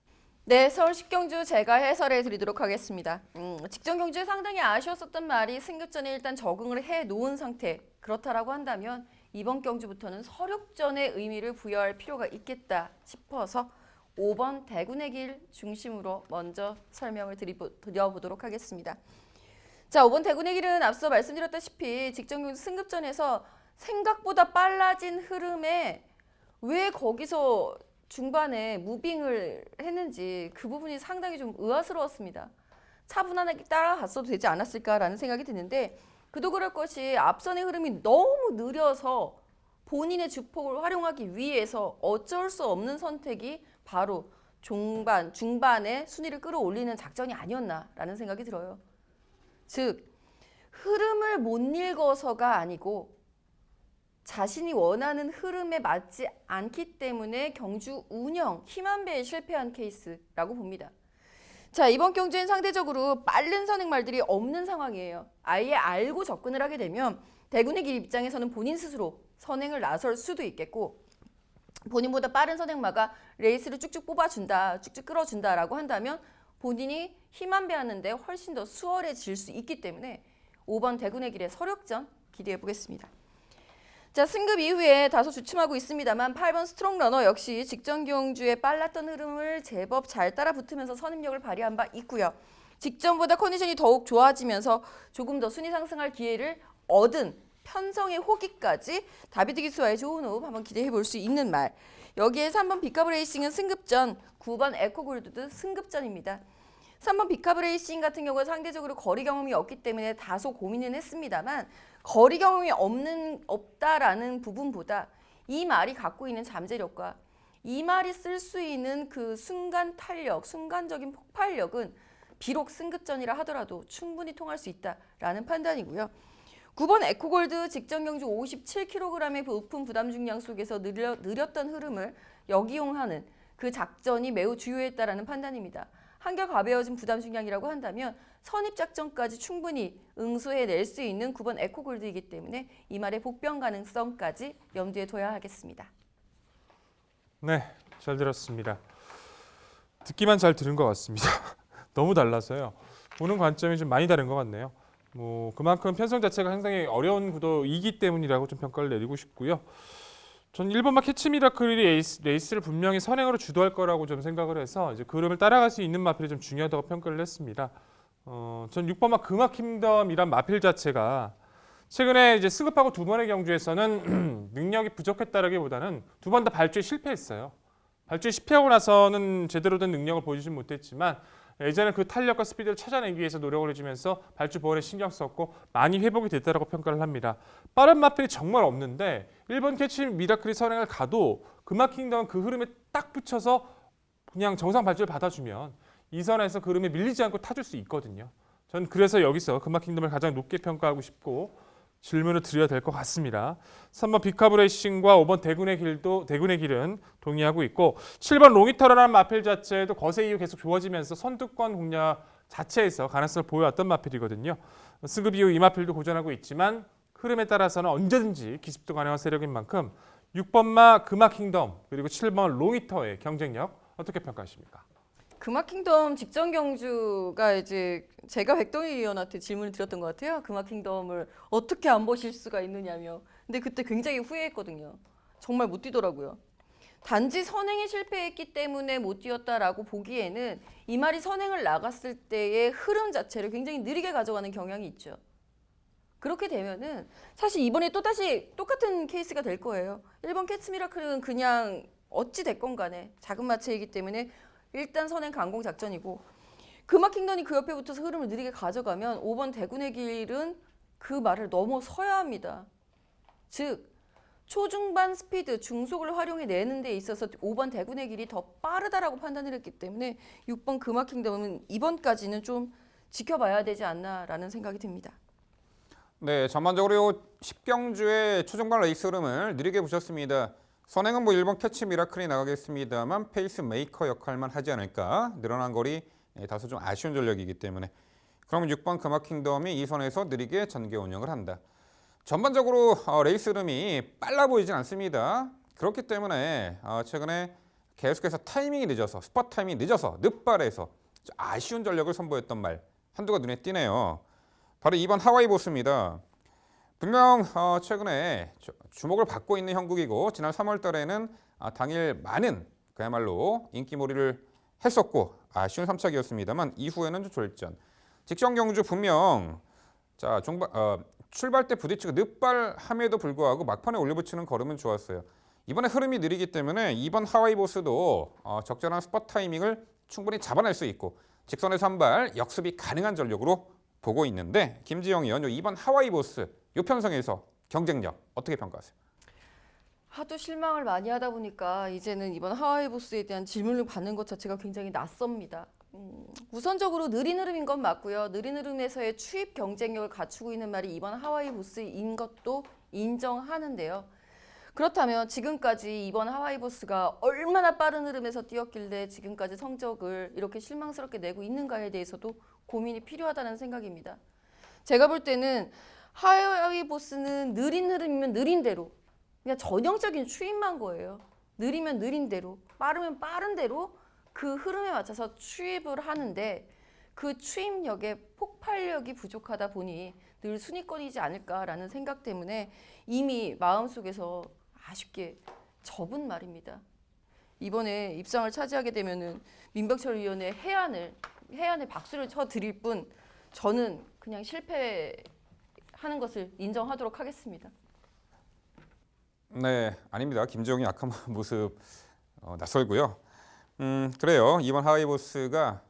네, 서울 10경주 제가 해설해 드리도록 하겠습니다. 직전 경주에 상당히 아쉬웠었던 말이 승급전에 일단 적응을 해 놓은 상태. 그렇다라고 한다면 이번 경주부터는 서륙전의 의미를 부여할 필요가 있겠다 싶어서 5번 대군의 길 중심으로 먼저 설명을 드려보도록 하겠습니다. 자, 5번 대군의 길은 앞서 말씀드렸다시피 직전 경주 승급전에서 생각보다 빨라진 흐름에 왜 거기서 중반에 무빙을 했는지 그 부분이 상당히 좀 의아스러웠습니다. 차분하게 따라갔어도 되지 않았을까라는 생각이 드는데 그도 그럴 것이 앞선의 흐름이 너무 느려서 본인의 주폭을 활용하기 위해서 어쩔 수 없는 선택이 바로 중반에 순위를 끌어올리는 작전이 아니었나라는 생각이 들어요. 즉, 흐름을 못 읽어서가 아니고 자신이 원하는 흐름에 맞지 않기 때문에 경주 운영, 힘한 배에 실패한 케이스라고 봅니다. 자, 이번 경주엔 상대적으로 빠른 선행말들이 없는 상황이에요. 아예 알고 접근을 하게 되면 대군의 길 입장에서는 본인 스스로 선행을 나설 수도 있겠고 본인보다 빠른 선행마가 레이스를 쭉쭉 뽑아준다, 쭉쭉 끌어준다라고 한다면 본인이 힘한 배 하는데 훨씬 더 수월해질 수 있기 때문에 5번 대군의 길의 서력전 기대해 보겠습니다. 자, 승급 이후에 다소 주춤하고 있습니다만 8번 스트롱러너 역시 직전 경주에 빨랐던 흐름을 제법 잘 따라 붙으면서 선임력을 발휘한 바 있고요. 직전보다 컨디션이 더욱 좋아지면서 조금 더 순위 상승할 기회를 얻은 편성의 호기까지 다비드 기수와의 좋은 호흡 한번 기대해 볼 수 있는 말. 여기에 3번 비카브 레이싱은 승급전, 9번 에코골드도 승급전입니다. 3번 비카브 레이싱 같은 경우는 상대적으로 거리 경험이 없기 때문에 다소 고민은 했습니다만 거리 경험이 없다라는 부분보다 이 말이 갖고 있는 잠재력과 이 말이 쓸 수 있는 그 순간 탄력, 순간적인 폭발력은 비록 승급전이라 하더라도 충분히 통할 수 있다라는 판단이고요. 9번 에코골드 직전 경주 57kg의 높은 부담 중량 속에서 느렸던 흐름을 역이용하는 그 작전이 매우 주요했다라는 판단입니다. 한결 가벼워진 부담 중량이라고 한다면 선입 작전까지 충분히 응수해낼 수 있는 9번 에코골드이기 때문에 이 말의 복병 가능성까지 염두에 둬야 하겠습니다. 네, 잘 들었습니다. 듣기만 잘 들은 것 같습니다. 너무 달라서요. 보는 관점이 좀 많이 다른 것 같네요. 그만큼 편성 자체가 상당히 어려운 구도이기 때문이라고 좀 평가를 내리고 싶고요. 전 1번마 캐치 미라클이 레이스를 분명히 선행으로 주도할 거라고 좀 생각을 해서 이제 그 흐름을 따라갈 수 있는 마필이 좀 중요하다고 평가를 했습니다. 전 6번마 금화 킹덤이란 마필 자체가 최근에 이제 승급하고 두 번의 경주에서는 능력이 부족했다라기보다는 두 번 다 발주에 실패했어요. 발주에 실패하고 나서는 제대로 된 능력을 보여주지 못했지만 예전에 그 탄력과 스피드를 찾아내기 위해서 노력을 해주면서 발주 보완에 신경 썼고 많이 회복이 됐다고 평가를 합니다. 빠른 마필이 정말 없는데 1번 캐치 미라클이 선행을 가도 금화 킹덤은 그 흐름에 딱 붙여서 그냥 정상 발주를 받아주면 이 선에서 그 흐름에 밀리지 않고 타줄 수 있거든요. 전 그래서 여기서 금화 킹덤을 가장 높게 평가하고 싶고 질문을 드려야 될 것 같습니다. 3번 비카브 레이싱과 5번 대군의 길은 동의하고 있고 7번 롱이터라는 마필 자체도 거세 이후 계속 좋아지면서 선두권 공략 자체에서 가능성을 보여왔던 마필이거든요. 승급 이후 이 마필도 고전하고 있지만 흐름에 따라서는 언제든지 기습도 가능한 세력인 만큼 6번마 금화 킹덤 그리고 7번 롱이터의 경쟁력 어떻게 평가하십니까? 금화 킹덤 직전 경주가 이제 제가 백동희 위원한테 질문을 드렸던 것 같아요. 금화 킹덤을 어떻게 안 보실 수가 있느냐며. 근데 그때 굉장히 후회했거든요. 정말 못 뛰더라고요. 단지 선행에 실패했기 때문에 못 뛰었다라고 보기에는 이 말이 선행을 나갔을 때의 흐름 자체를 굉장히 느리게 가져가는 경향이 있죠. 그렇게 되면은 사실 이번에 또다시 똑같은 케이스가 될 거예요. 1번 캐치 미라클은 그냥 어찌 됐건 간에 작은 마체이기 때문에 일단 선행 강공 작전이고 금화 킹덤이 그 옆에 붙어서 흐름을 느리게 가져가면 5번 대군의 길은 그 말을 넘어서야 합니다. 즉 초중반 스피드, 중속을 활용해내는 데 있어서 5번 대군의 길이 더 빠르다라고 판단을 했기 때문에 6번 금화 킹덤은 이번까지는 좀 지켜봐야 되지 않나라는 생각이 듭니다. 네, 전반적으로 10경주의 초중반 레이스 흐름을 느리게 보셨습니다. 선행은 1번 캐치 미라클이 나가겠습니다만 페이스 메이커 역할만 하지 않을까. 늘어난 거리 다소 좀 아쉬운 전력이기 때문에. 그럼 6번 금화 킹덤이 이 선에서 느리게 전개 운영을 한다. 전반적으로 레이스 흐름이 빨라 보이진 않습니다. 그렇기 때문에 최근에 계속해서 타이밍이 늦어서 스팟 타이밍이 늦어서 늦발에서 아쉬운 전력을 선보였던 말 한두가 눈에 띄네요. 바로 이번 하와이 보스입니다. 분명 최근에 주목을 받고 있는 형국이고 지난 3월 달에는 당일 많은 그야말로 인기몰이를 했었고 아쉬운 3착이었습니다만 이후에는 좀 졸전. 직전 경주 분명 출발 때 부딪히고 늦발함에도 불구하고 막판에 올려붙이는 걸음은 좋았어요. 이번에 흐름이 느리기 때문에 이번 하와이 보스도 적절한 스팟 타이밍을 충분히 잡아낼 수 있고 직선에서 한 발 역습이 가능한 전력으로 보고 있는데 김지영 의원 이번 하와이 보스 요 편성에서 경쟁력 어떻게 평가하세요? 하도 실망을 많이 하다 보니까 이제는 이번 하와이 보스에 대한 질문을 받는 것 자체가 굉장히 낯섭니다. 우선적으로 느린 흐름인 건 맞고요. 느린 흐름에서의 추입 경쟁력을 갖추고 있는 말이 이번 하와이 보스인 것도 인정하는데요. 그렇다면 지금까지 이번 하와이 보스가 얼마나 빠른 흐름에서 뛰었길래 지금까지 성적을 이렇게 실망스럽게 내고 있는가에 대해서도 고민이 필요하다는 생각입니다. 제가 볼 때는 하와이 보스는 느린 흐름이면 느린 대로 그냥 전형적인 추입만 거예요. 느리면 느린 대로, 빠르면 빠른 대로 그 흐름에 맞춰서 추입을 하는데 그 추입력의 폭발력이 부족하다 보니 늘 순위권이지 않을까라는 생각 때문에 이미 마음속에서 아쉽게 접은 말입니다. 이번에 입상을 차지하게 되면은 민병철 위원의 해안에 박수를 쳐 드릴 뿐 저는 그냥 실패하는 것을 인정하도록 하겠습니다. 네, 아닙니다. 김지영이 약한 모습 낯설고요. 그래요. 이번 하와이 보스가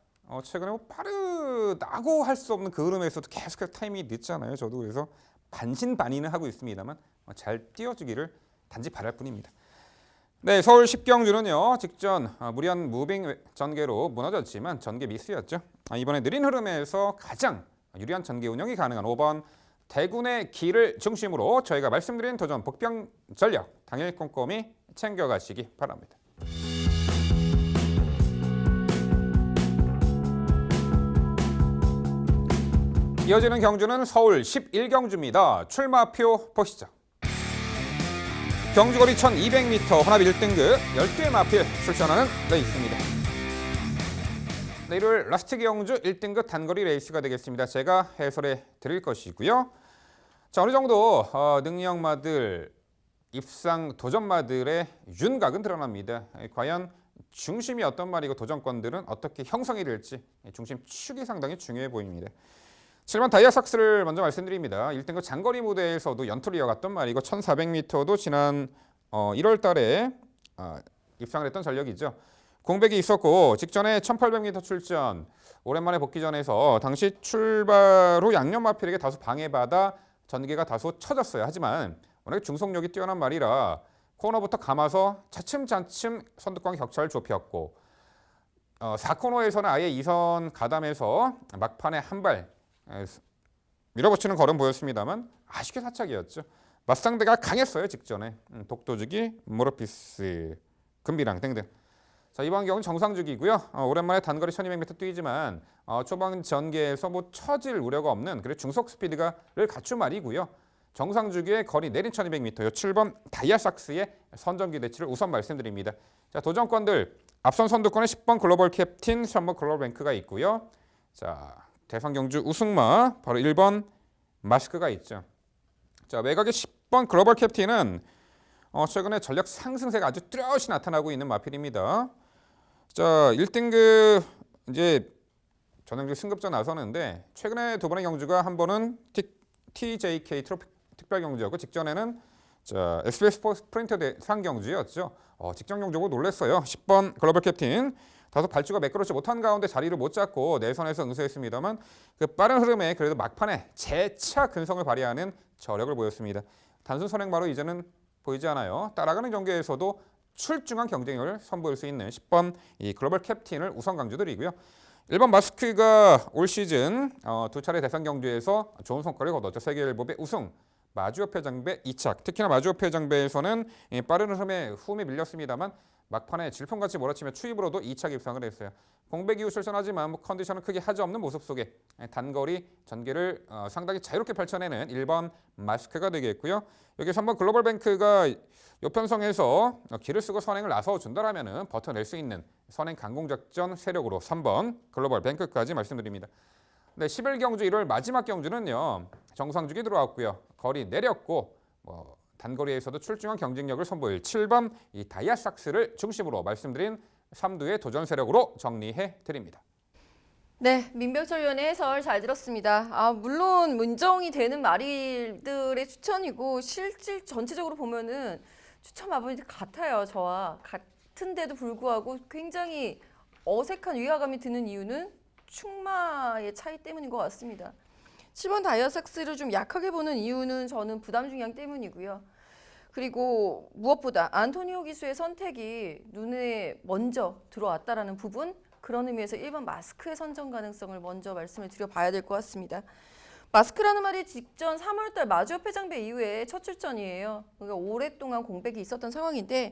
최근에 빠르다고 할 수 없는 그 흐름에서도 계속해서 타이밍이 늦잖아요. 저도 그래서 반신반의는 하고 있습니다만 잘 띄워주기를 단지 바랄 뿐입니다. 네, 서울 10경주는요. 직전 무리한 무빙 전개로 무너졌지만 전개 미스였죠. 이번에 느린 흐름에서 가장 유리한 전개 운영이 가능한 5번 대군의 길을 중심으로 저희가 말씀드린 도전 복병 전력 당일 꼼꼼히 챙겨가시기 바랍니다. 이어지는 경주는 서울 11경주입니다. 출마표 보시죠. 경주거리 1200m 혼합 1등급 12의 마필 출전하는 레이스입니다. 네, 일요일 라스트 경주 1등급 단거리 레이스가 되겠습니다. 제가 해설해 드릴 것이고요. 자, 어느 정도 능력마들, 입상 도전마들의 윤곽은 드러납니다. 과연 중심이 어떤 말이고 도전권들은 어떻게 형성이 될지 중심 축이 상당히 중요해 보입니다. 7번 다이아삭스를 먼저 말씀드립니다. 1등급 장거리 무대에서도 연투를 이어갔던 말이고 1400m도 지난 1월 달에 입상을 했던 전력이죠. 공백이 있었고 직전에 1800m 출전 오랜만에 복귀전에서 당시 출발 후 양념 마필에게 다소 방해받아 전개가 다소 처졌어요. 하지만 워낙 중속력이 뛰어난 말이라 코너부터 감아서 차츰차츰 선두권 격차를 좁혔고 4코너에서는 아예 2선 가담해서 막판에 한 발 밀어붙이는 걸음 보였습니다만 아쉽게 사착이었죠. 맞상대가 강했어요. 직전에 독도주기, 모르피스, 금비랑 등등. 자, 이번 경우는 정상주기고요. 오랜만에 단거리 1200m 뛰지만 초반 전개에서 처질 우려가 없는 그리고 중속 스피드를 갖춘 말이고요. 정상주기의 거리 내린 1200m, 7번 다이아삭스의 선전 기대치를 우선 말씀드립니다. 자, 도전권들 앞선 선두권에 10번 글로벌 캡틴, 3번 글로벌 랭크가 있고요. 자, 대선 경주 우승마 바로 1번 마스크가 있죠. 자, 외곽의 10번 글로벌 캡틴은 최근에 전력 상승세가 아주 뚜렷이 나타나고 있는 마필입니다. 자, 1등급 이제 전형적 승급전 나서는데 최근에 두 번의 경주가 한 번은 TJK 트로피 특별 경주였고 직전에는 SBS 스프린터 대상 경주였죠. 직전 경주 보고 놀랐어요. 10번 글로벌 캡틴 다소 발주가 매끄럽지 못한 가운데 자리를 못 잡고 내선에서 응수했습니다만 그 빠른 흐름에 그래도 막판에 재차 근성을 발휘하는 저력을 보였습니다. 단순 선행마로 이제는 보이지 않아요. 따라가는 경기에서도 출중한 경쟁력을 선보일 수 있는 10번 이 글로벌 캡틴을 우선 강조드리고요. 1번 마스크가 올 시즌 두 차례 대선 경주에서 좋은 성과를 거뒀죠. 세계일보배 우승, 마주협회 장배 2착. 특히나 마주협회 장배에서는 빠른 흐름에 후음이 밀렸습니다만 막판에 질풍같이 몰아치며 추입으로도 2차 입상을 했어요. 공백 이후 출전하지만 컨디션은 크게 하지없는 모습 속에 단거리 전개를 상당히 자유롭게 펼쳐내는 1번 마스크가 되겠고요. 여기 3번 글로벌뱅크가 요편성에서 기를 쓰고 선행을 나서준다라면 버텨낼 수 있는 선행 강공작전 세력으로 3번 글로벌뱅크까지 말씀드립니다. 네, 11경주 1월 마지막 경주는요. 정상주기 들어왔고요. 거리 내렸고 단거리에서도 출중한 경쟁력을 선보일 7번 이 다이아삭스를 중심으로 말씀드린 3두의 도전 세력으로 정리해 드립니다. 네, 민병철 위원의 해설 잘 들었습니다. 물론 문정이 되는 마리들의 추천이고 실질 전체적으로 보면은 추천 마법이 같아요. 저와 같은데도 불구하고 굉장히 어색한 위화감이 드는 이유는 충마의 차이 때문인 것 같습니다. 7번 다이아삭스를 좀 약하게 보는 이유는 저는 부담 중량 때문이고요. 그리고 무엇보다 안토니오 기수의 선택이 눈에 먼저 들어왔다라는 부분, 그런 의미에서 1번 마스크의 선정 가능성을 먼저 말씀을 드려봐야 될 것 같습니다. 마스크라는 말이 직전 3월달 마주협 회장배 이후에 첫 출전이에요. 그러니까 오랫동안 공백이 있었던 상황인데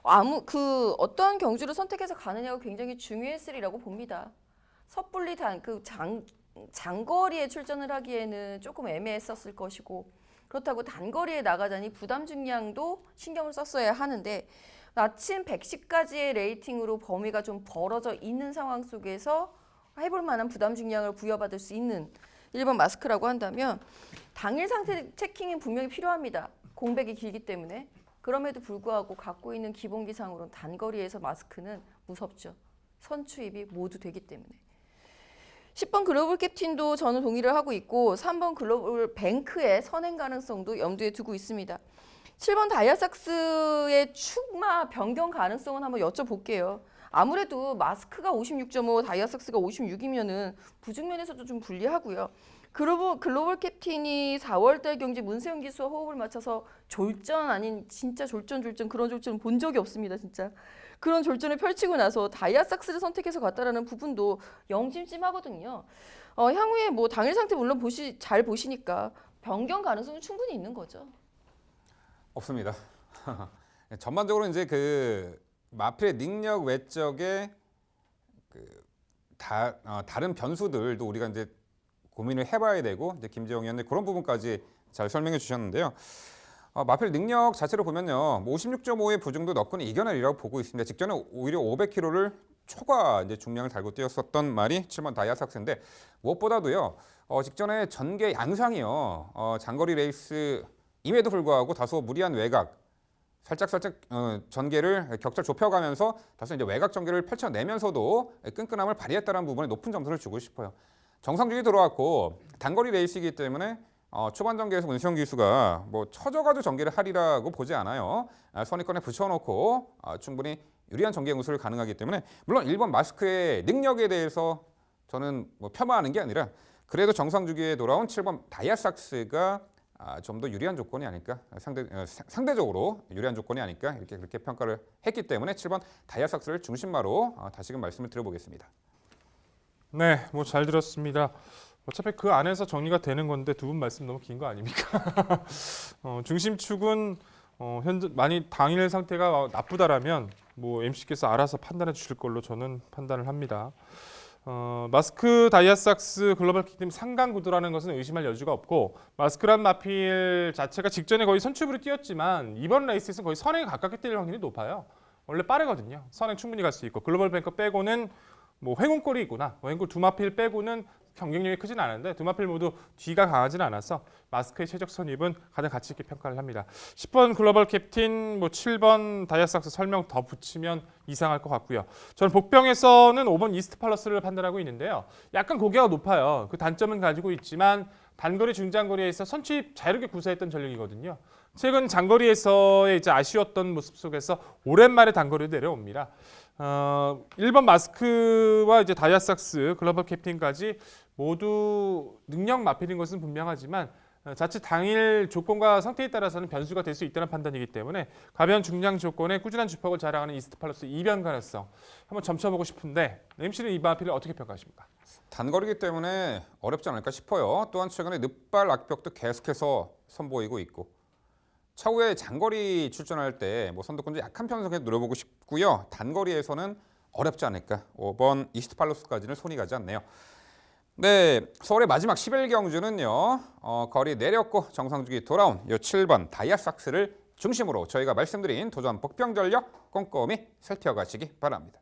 어떠한 경주를 선택해서 가느냐가 굉장히 중요했으리라고 봅니다. 섣불리 장거리에 출전을 하기에는 조금 애매했었을 것이고 그렇다고 단거리에 나가자니 부담 중량도 신경을 썼어야 하는데 마침 110까지의 레이팅으로 범위가 좀 벌어져 있는 상황 속에서 해볼 만한 부담 중량을 부여받을 수 있는 1번 마스크라고 한다면 당일 상태 체킹이 분명히 필요합니다. 공백이 길기 때문에. 그럼에도 불구하고 갖고 있는 기본 기상으로는 단거리에서 마스크는 무섭죠. 선추입이 모두 되기 때문에. 10번 글로벌 캡틴도 저는 동의를 하고 있고 3번 글로벌 뱅크의 선행 가능성도 염두에 두고 있습니다. 7번 다이아삭스의 축마 변경 가능성은 한번 여쭤볼게요. 아무래도 마스크가 56.5, 다이아삭스가 56이면은 부중면에서도 좀 불리하고요. 글로벌 캡틴이 4월달 경기 문세영 기수와 호흡을 맞춰서 졸전 아닌 진짜 졸전 그런 졸전은 본 적이 없습니다. 진짜. 그런 졸전을 펼치고 나서 다이아삭스를 선택해서 갔다라는 부분도 영찜찜하거든요. 향후에 당일 상태 물론 잘 보시니까 변경 가능성은 충분히 있는 거죠. 없습니다. 전반적으로 이제 그 마필의 능력 외적의 다른 변수들도 우리가 이제 고민을 해봐야 되고 이제 김재영 위원님 그런 부분까지 잘 설명해 주셨는데요. 마필 능력 자체로 보면요, 56.5의 부중도 너끈히 이겨내리라고 보고 있습니다. 직전에 오히려 500kg를 초과 이제 중량을 달고 뛰었었던 말이 7번 다이아삭스인데 무엇보다도요, 직전에 전개 양상이요, 장거리 레이스임에도 불구하고 다소 무리한 외곽, 살짝 전개를 격차를 좁혀가면서 다소 이제 외곽 전개를 펼쳐내면서도 끈끈함을 발휘했다는 부분에 높은 점수를 주고 싶어요. 정상주기 들어왔고 단거리 레이스이기 때문에 초반 전개에서 문세영 기수가 쳐져가지고 전개를 하리라고 보지 않아요. 선입권에 붙여놓고 충분히 유리한 전개 운수를 가능하기 때문에 물론 1번 마스크의 능력에 대해서 저는 폄하하는 게 아니라 그래도 정상주기에 돌아온 7번 다이아삭스가 좀 더 유리한 조건이 아닐까, 상대적으로 유리한 조건이 아닐까 그렇게 평가를 했기 때문에 7번 다이아삭스를 중심마로 다시금 말씀을 드려보겠습니다. 네, 잘 들었습니다. 어차피 그 안에서 정리가 되는 건데 두 분 말씀 너무 긴 거 아닙니까? 중심축은 현재 많이 당일 상태가 나쁘다라면 MC께서 알아서 판단해 주실 걸로 저는 판단을 합니다. 마스크 다이아삭스 글로벌 킥팀 상강 구도라는 것은 의심할 여지가 없고 마스크란 마필 자체가 직전에 거의 선출부로 뛰었지만 이번 레이스에서는 거의 선행에 가깝게 뛸 확률이 높아요. 원래 빠르거든요. 선행 충분히 갈 수 있고 글로벌 뱅커 빼고는 회군골이 있구나. 회군골 두 마필 빼고는 경쟁력이 크진 않은데 두 마필 모두 뒤가 강하진 않아서 마스크의 최적 선입은 가장 가치 있게 평가를 합니다. 10번 글로벌 캡틴, 7번 다이아삭스 설명 더 붙이면 이상할 것 같고요. 저는 복병에서는 5번 이스트 팔러스를 판단하고 있는데요. 약간 고개가 높아요. 그 단점은 가지고 있지만 단거리, 중장거리에서 선취입 자유롭게 구사했던 전력이거든요. 최근 장거리에서의 이제 아쉬웠던 모습 속에서 오랜만에 단거리로 내려옵니다. 1번 마스크와 이제 다이아삭스, 글로벌 캡틴까지 모두 능력 마필인 것은 분명하지만 자칫 당일 조건과 상태에 따라서는 변수가 될 수 있다는 판단이기 때문에 가벼운 중량 조건에 꾸준한 주폭을 자랑하는 이스트 팔러스 이변 가능성 한번 점쳐보고 싶은데 MC는 이 마필을 어떻게 평가하십니까? 단거리이기 때문에 어렵지 않을까 싶어요. 또한 최근에 늑발 악벽도 계속해서 선보이고 있고 차후에 장거리 출전할 때 뭐 선두권도 약한 편성에 노려보고 싶고요. 단거리에서는 어렵지 않을까. 5번 이스트팔로스까지는 손이 가지 않네요. 네, 서울의 마지막 11경주는요. 거리 내렸고 정상주기 돌아온 요 7번 다이아삭스를 중심으로 저희가 말씀드린 도전 복병 전력 꼼꼼히 살펴가시기 바랍니다.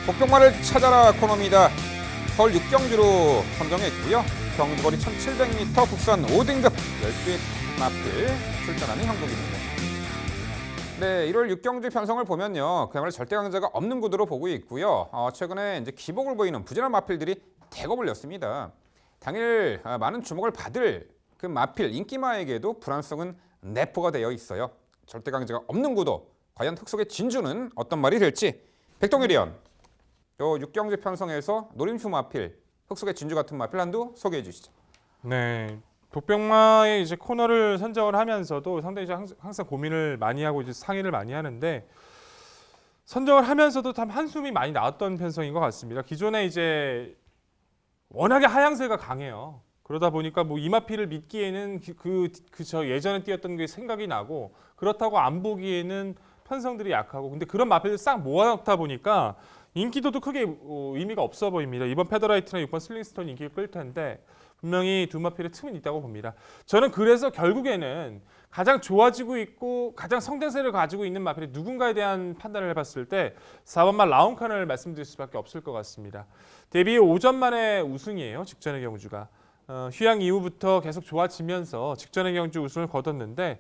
복병마를 찾아라 코너입니다. 서울 6경주로 선정했고요. 경주거리 1700m 국산 5등급 12 마필 출전하는 형국입니다. 네, 1월 6경주 편성을 보면요. 그야말로 절대 강자가 없는 구도로 보고 있고요. 최근에 이제 기복을 보이는 부진한 마필들이 대거 불렸습니다. 당일 많은 주목을 받을 그 마필 인기마에게도 불안성은 내포가 되어 있어요. 절대 강자가 없는 구도. 과연 흑석의 진주는 어떤 말이 될지 백동일 위원. 요 6경주 편성에서 노림수 마필, 흑석의 진주 같은 마필 한두 소개해 주시죠. 네. 복병마의 이제 코너를 선정을 하면서도 상당히 이제 항상 고민을 많이 하고 이제 상의를 많이 하는데 선정을 하면서도 참 한숨이 많이 나왔던 편성인 것 같습니다. 기존에 이제 워낙에 하향세가 강해요. 그러다 보니까 뭐 이마필을 믿기에는 저 예전에 뛰었던 게 생각이 나고 그렇다고 안 보기에는 편성들이 약하고 근데 그런 마필을 싹 모아놓다 보니까 인기도도 크게 의미가 없어 보입니다. 이번 페더라이트나 6번 슬링스톤 인기가 끌 텐데 분명히 두 마필의 틈은 있다고 봅니다. 저는 그래서 결국에는 가장 좋아지고 있고 가장 성장세를 가지고 있는 마필이 누군가에 대한 판단을 해봤을 때 4번마 라운칸을 말씀드릴 수밖에 없을 것 같습니다. 데뷔 5전 만에 우승이에요. 직전의 경주가. 휴양 이후부터 계속 좋아지면서 직전의 경주 우승을 거뒀는데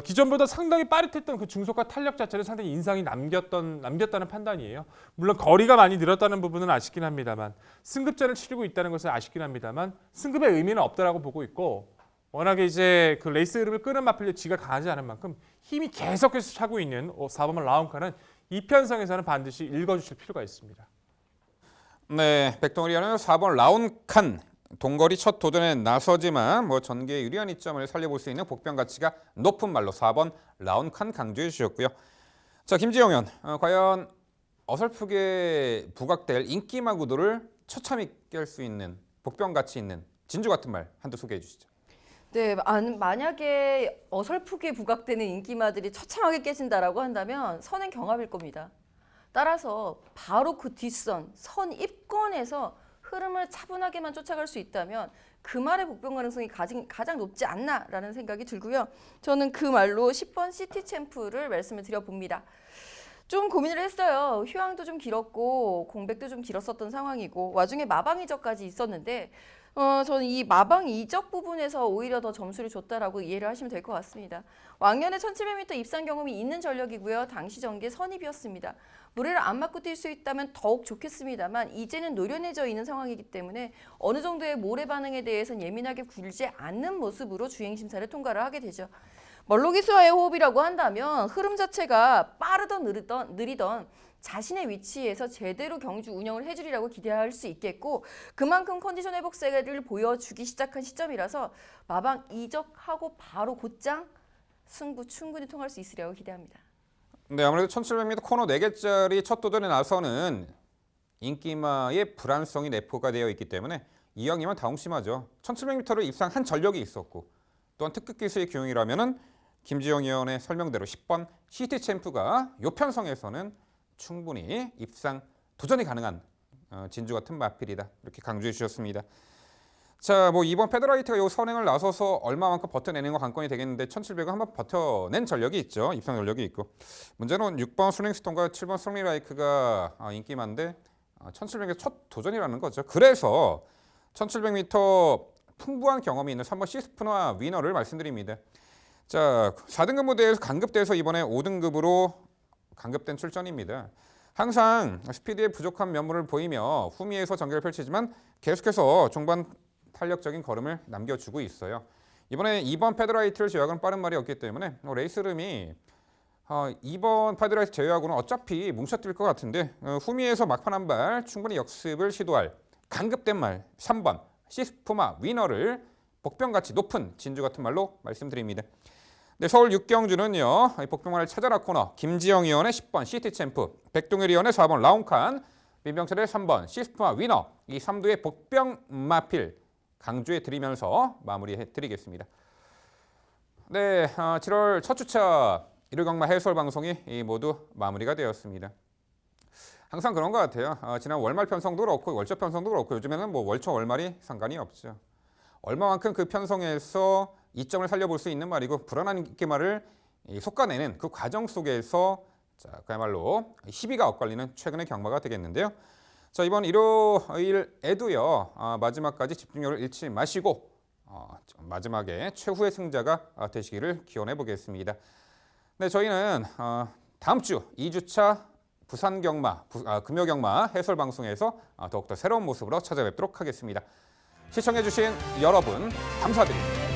기존보다 상당히 빠릿했던 그 중속과 탄력 자체를 상당히 인상이 남겼다는 판단이에요. 물론 거리가 많이 늘었다는 부분은 아쉽긴 합니다만 승급전을 치르고 있다는 것은 아쉽긴 합니다만 승급의 의미는 없다라고 보고 있고 워낙에 이제 그 레이스 흐름을 끄는 마필의 지가 강하지 않은 만큼 힘이 계속해서 차고 있는 4번만 라운카는 이 편성에서는 반드시 읽어주실 필요가 있습니다. 네, 백동일이는 4번 라운칸 동거리 첫 도전에 나서지만 뭐 전개의 유리한 이점을 살려볼 수 있는 복병 가치가 높은 말로 4번 라운칸 강조해 주셨고요. 자, 김지영 의원, 과연 어설프게 부각될 인기마 구도를 처참히 깰 수 있는 복병 가치 있는 진주 같은 말 한두 소개해 주시죠. 네, 만약에 어설프게 부각되는 인기마들이 처참하게 깨진다라고 한다면 선행 경합일 겁니다. 따라서 바로 그 뒷선, 선 입권에서 흐름을 차분하게만 쫓아갈 수 있다면 그 말의 복병 가능성이 가장 높지 않나라는 생각이 들고요. 저는 그 말로 10번 시티 챔프를 말씀을 드려봅니다. 좀 고민을 했어요. 휴양도 좀 길었고 공백도 좀 길었었던 상황이고 와중에 마방 이적까지 있었는데 저는 이 마방 이적 부분에서 오히려 더 점수를 줬다라고 이해를 하시면 될 것 같습니다. 왕년에 1700m 입상 경험이 있는 전력이고요. 당시 전개 선입이었습니다. 무례를 안 맞고 뛸 수 있다면 더욱 좋겠습니다만 이제는 노련해져 있는 상황이기 때문에 어느 정도의 모래 반응에 대해서는 예민하게 굴지 않는 모습으로 주행심사를 통과를 하게 되죠. 멀로기수와의 호흡이라고 한다면 흐름 자체가 빠르던 느리던 자신의 위치에서 제대로 경주 운영을 해주리라고 기대할 수 있겠고 그만큼 컨디션 회복세를 보여주기 시작한 시점이라서 마방 이적하고 바로 곧장 승부 충분히 통할 수 있으리라고 기대합니다. 네, 아무래도 1700m 코너 4개짜리 첫 도전에 나서는 인기마의 불안성이 내포가 되어 있기 때문에 이왕이면 다홍심하죠. 1700m를 입상한 전력이 있었고 또한 특급 기수의 기용이라면은 김지영 의원의 설명대로 10번 시티 챔프가 요 편성에서는 충분히 입상 도전이 가능한 진주 같은 마필이다. 이렇게 강조해 주셨습니다. 자, 뭐 이번 페더라이트가 요 선행을 나서서 얼마만큼 버텨내는 거 관건이 되겠는데 1700은 한번 버텨낸 전력이 있죠. 입상 전력이 있고. 문제는 6번 슬링스톤과 7번 솔리라이크가 인기만데 1700의 첫 도전이라는 거죠. 그래서 1700m 풍부한 경험이 있는 3번 시스프나 위너를 말씀드립니다. 자, 4등급 무대에서 강급돼서 이번에 5등급으로 강급된 출전입니다. 항상 스피드에 부족한 면모를 보이며 후미에서 전개를 펼치지만 계속해서 종반 탄력적인 걸음을 남겨주고 있어요. 이번에 2번 페더라이트를 제외하고는 빠른 말이 없기 때문에 레이스 흐름이 2번 페더라이트 제외하고는 어차피 뭉쳐뛸 것 같은데 후미에서 막판 한 발 충분히 역습을 시도할 강급된 말 3번 시스푸마 위너를 복병같이 높은 진주 같은 말로 말씀드립니다. 네, 서울 육경주는요. 복병만을 찾아라 코너 김지영 의원의 10번 시티챔프, 백동일 의원의 4번 라운칸, 민병철의 3번 시스푸마 위너, 이 3두의 복병 마필 강조해 드리면서 마무리해 드리겠습니다. 네, 7월 첫 주차 일요경마 해설 방송이 모두 마무리가 되었습니다. 항상 그런 것 같아요. 지난 월말 편성도 그렇고 월초 편성도 그렇고 요즘에는 뭐 월초 월말이 상관이 없죠. 얼마만큼 그 편성에서 이점을 살려볼 수 있는 말이고 불안한 인기말을 솎아내는 그 과정 속에서 자, 그야말로 희비가 엇갈리는 최근의 경마가 되겠는데요. 자, 이번 일요일에도요. 마지막까지 집중력을 잃지 마시고 마지막에 최후의 승자가 되시기를 기원해 보겠습니다. 네, 저희는 다음 주 2주차 부산 경마, 금요 경마 해설 방송에서 더욱더 새로운 모습으로 찾아뵙도록 하겠습니다. 시청해 주신 여러분 감사드립니다.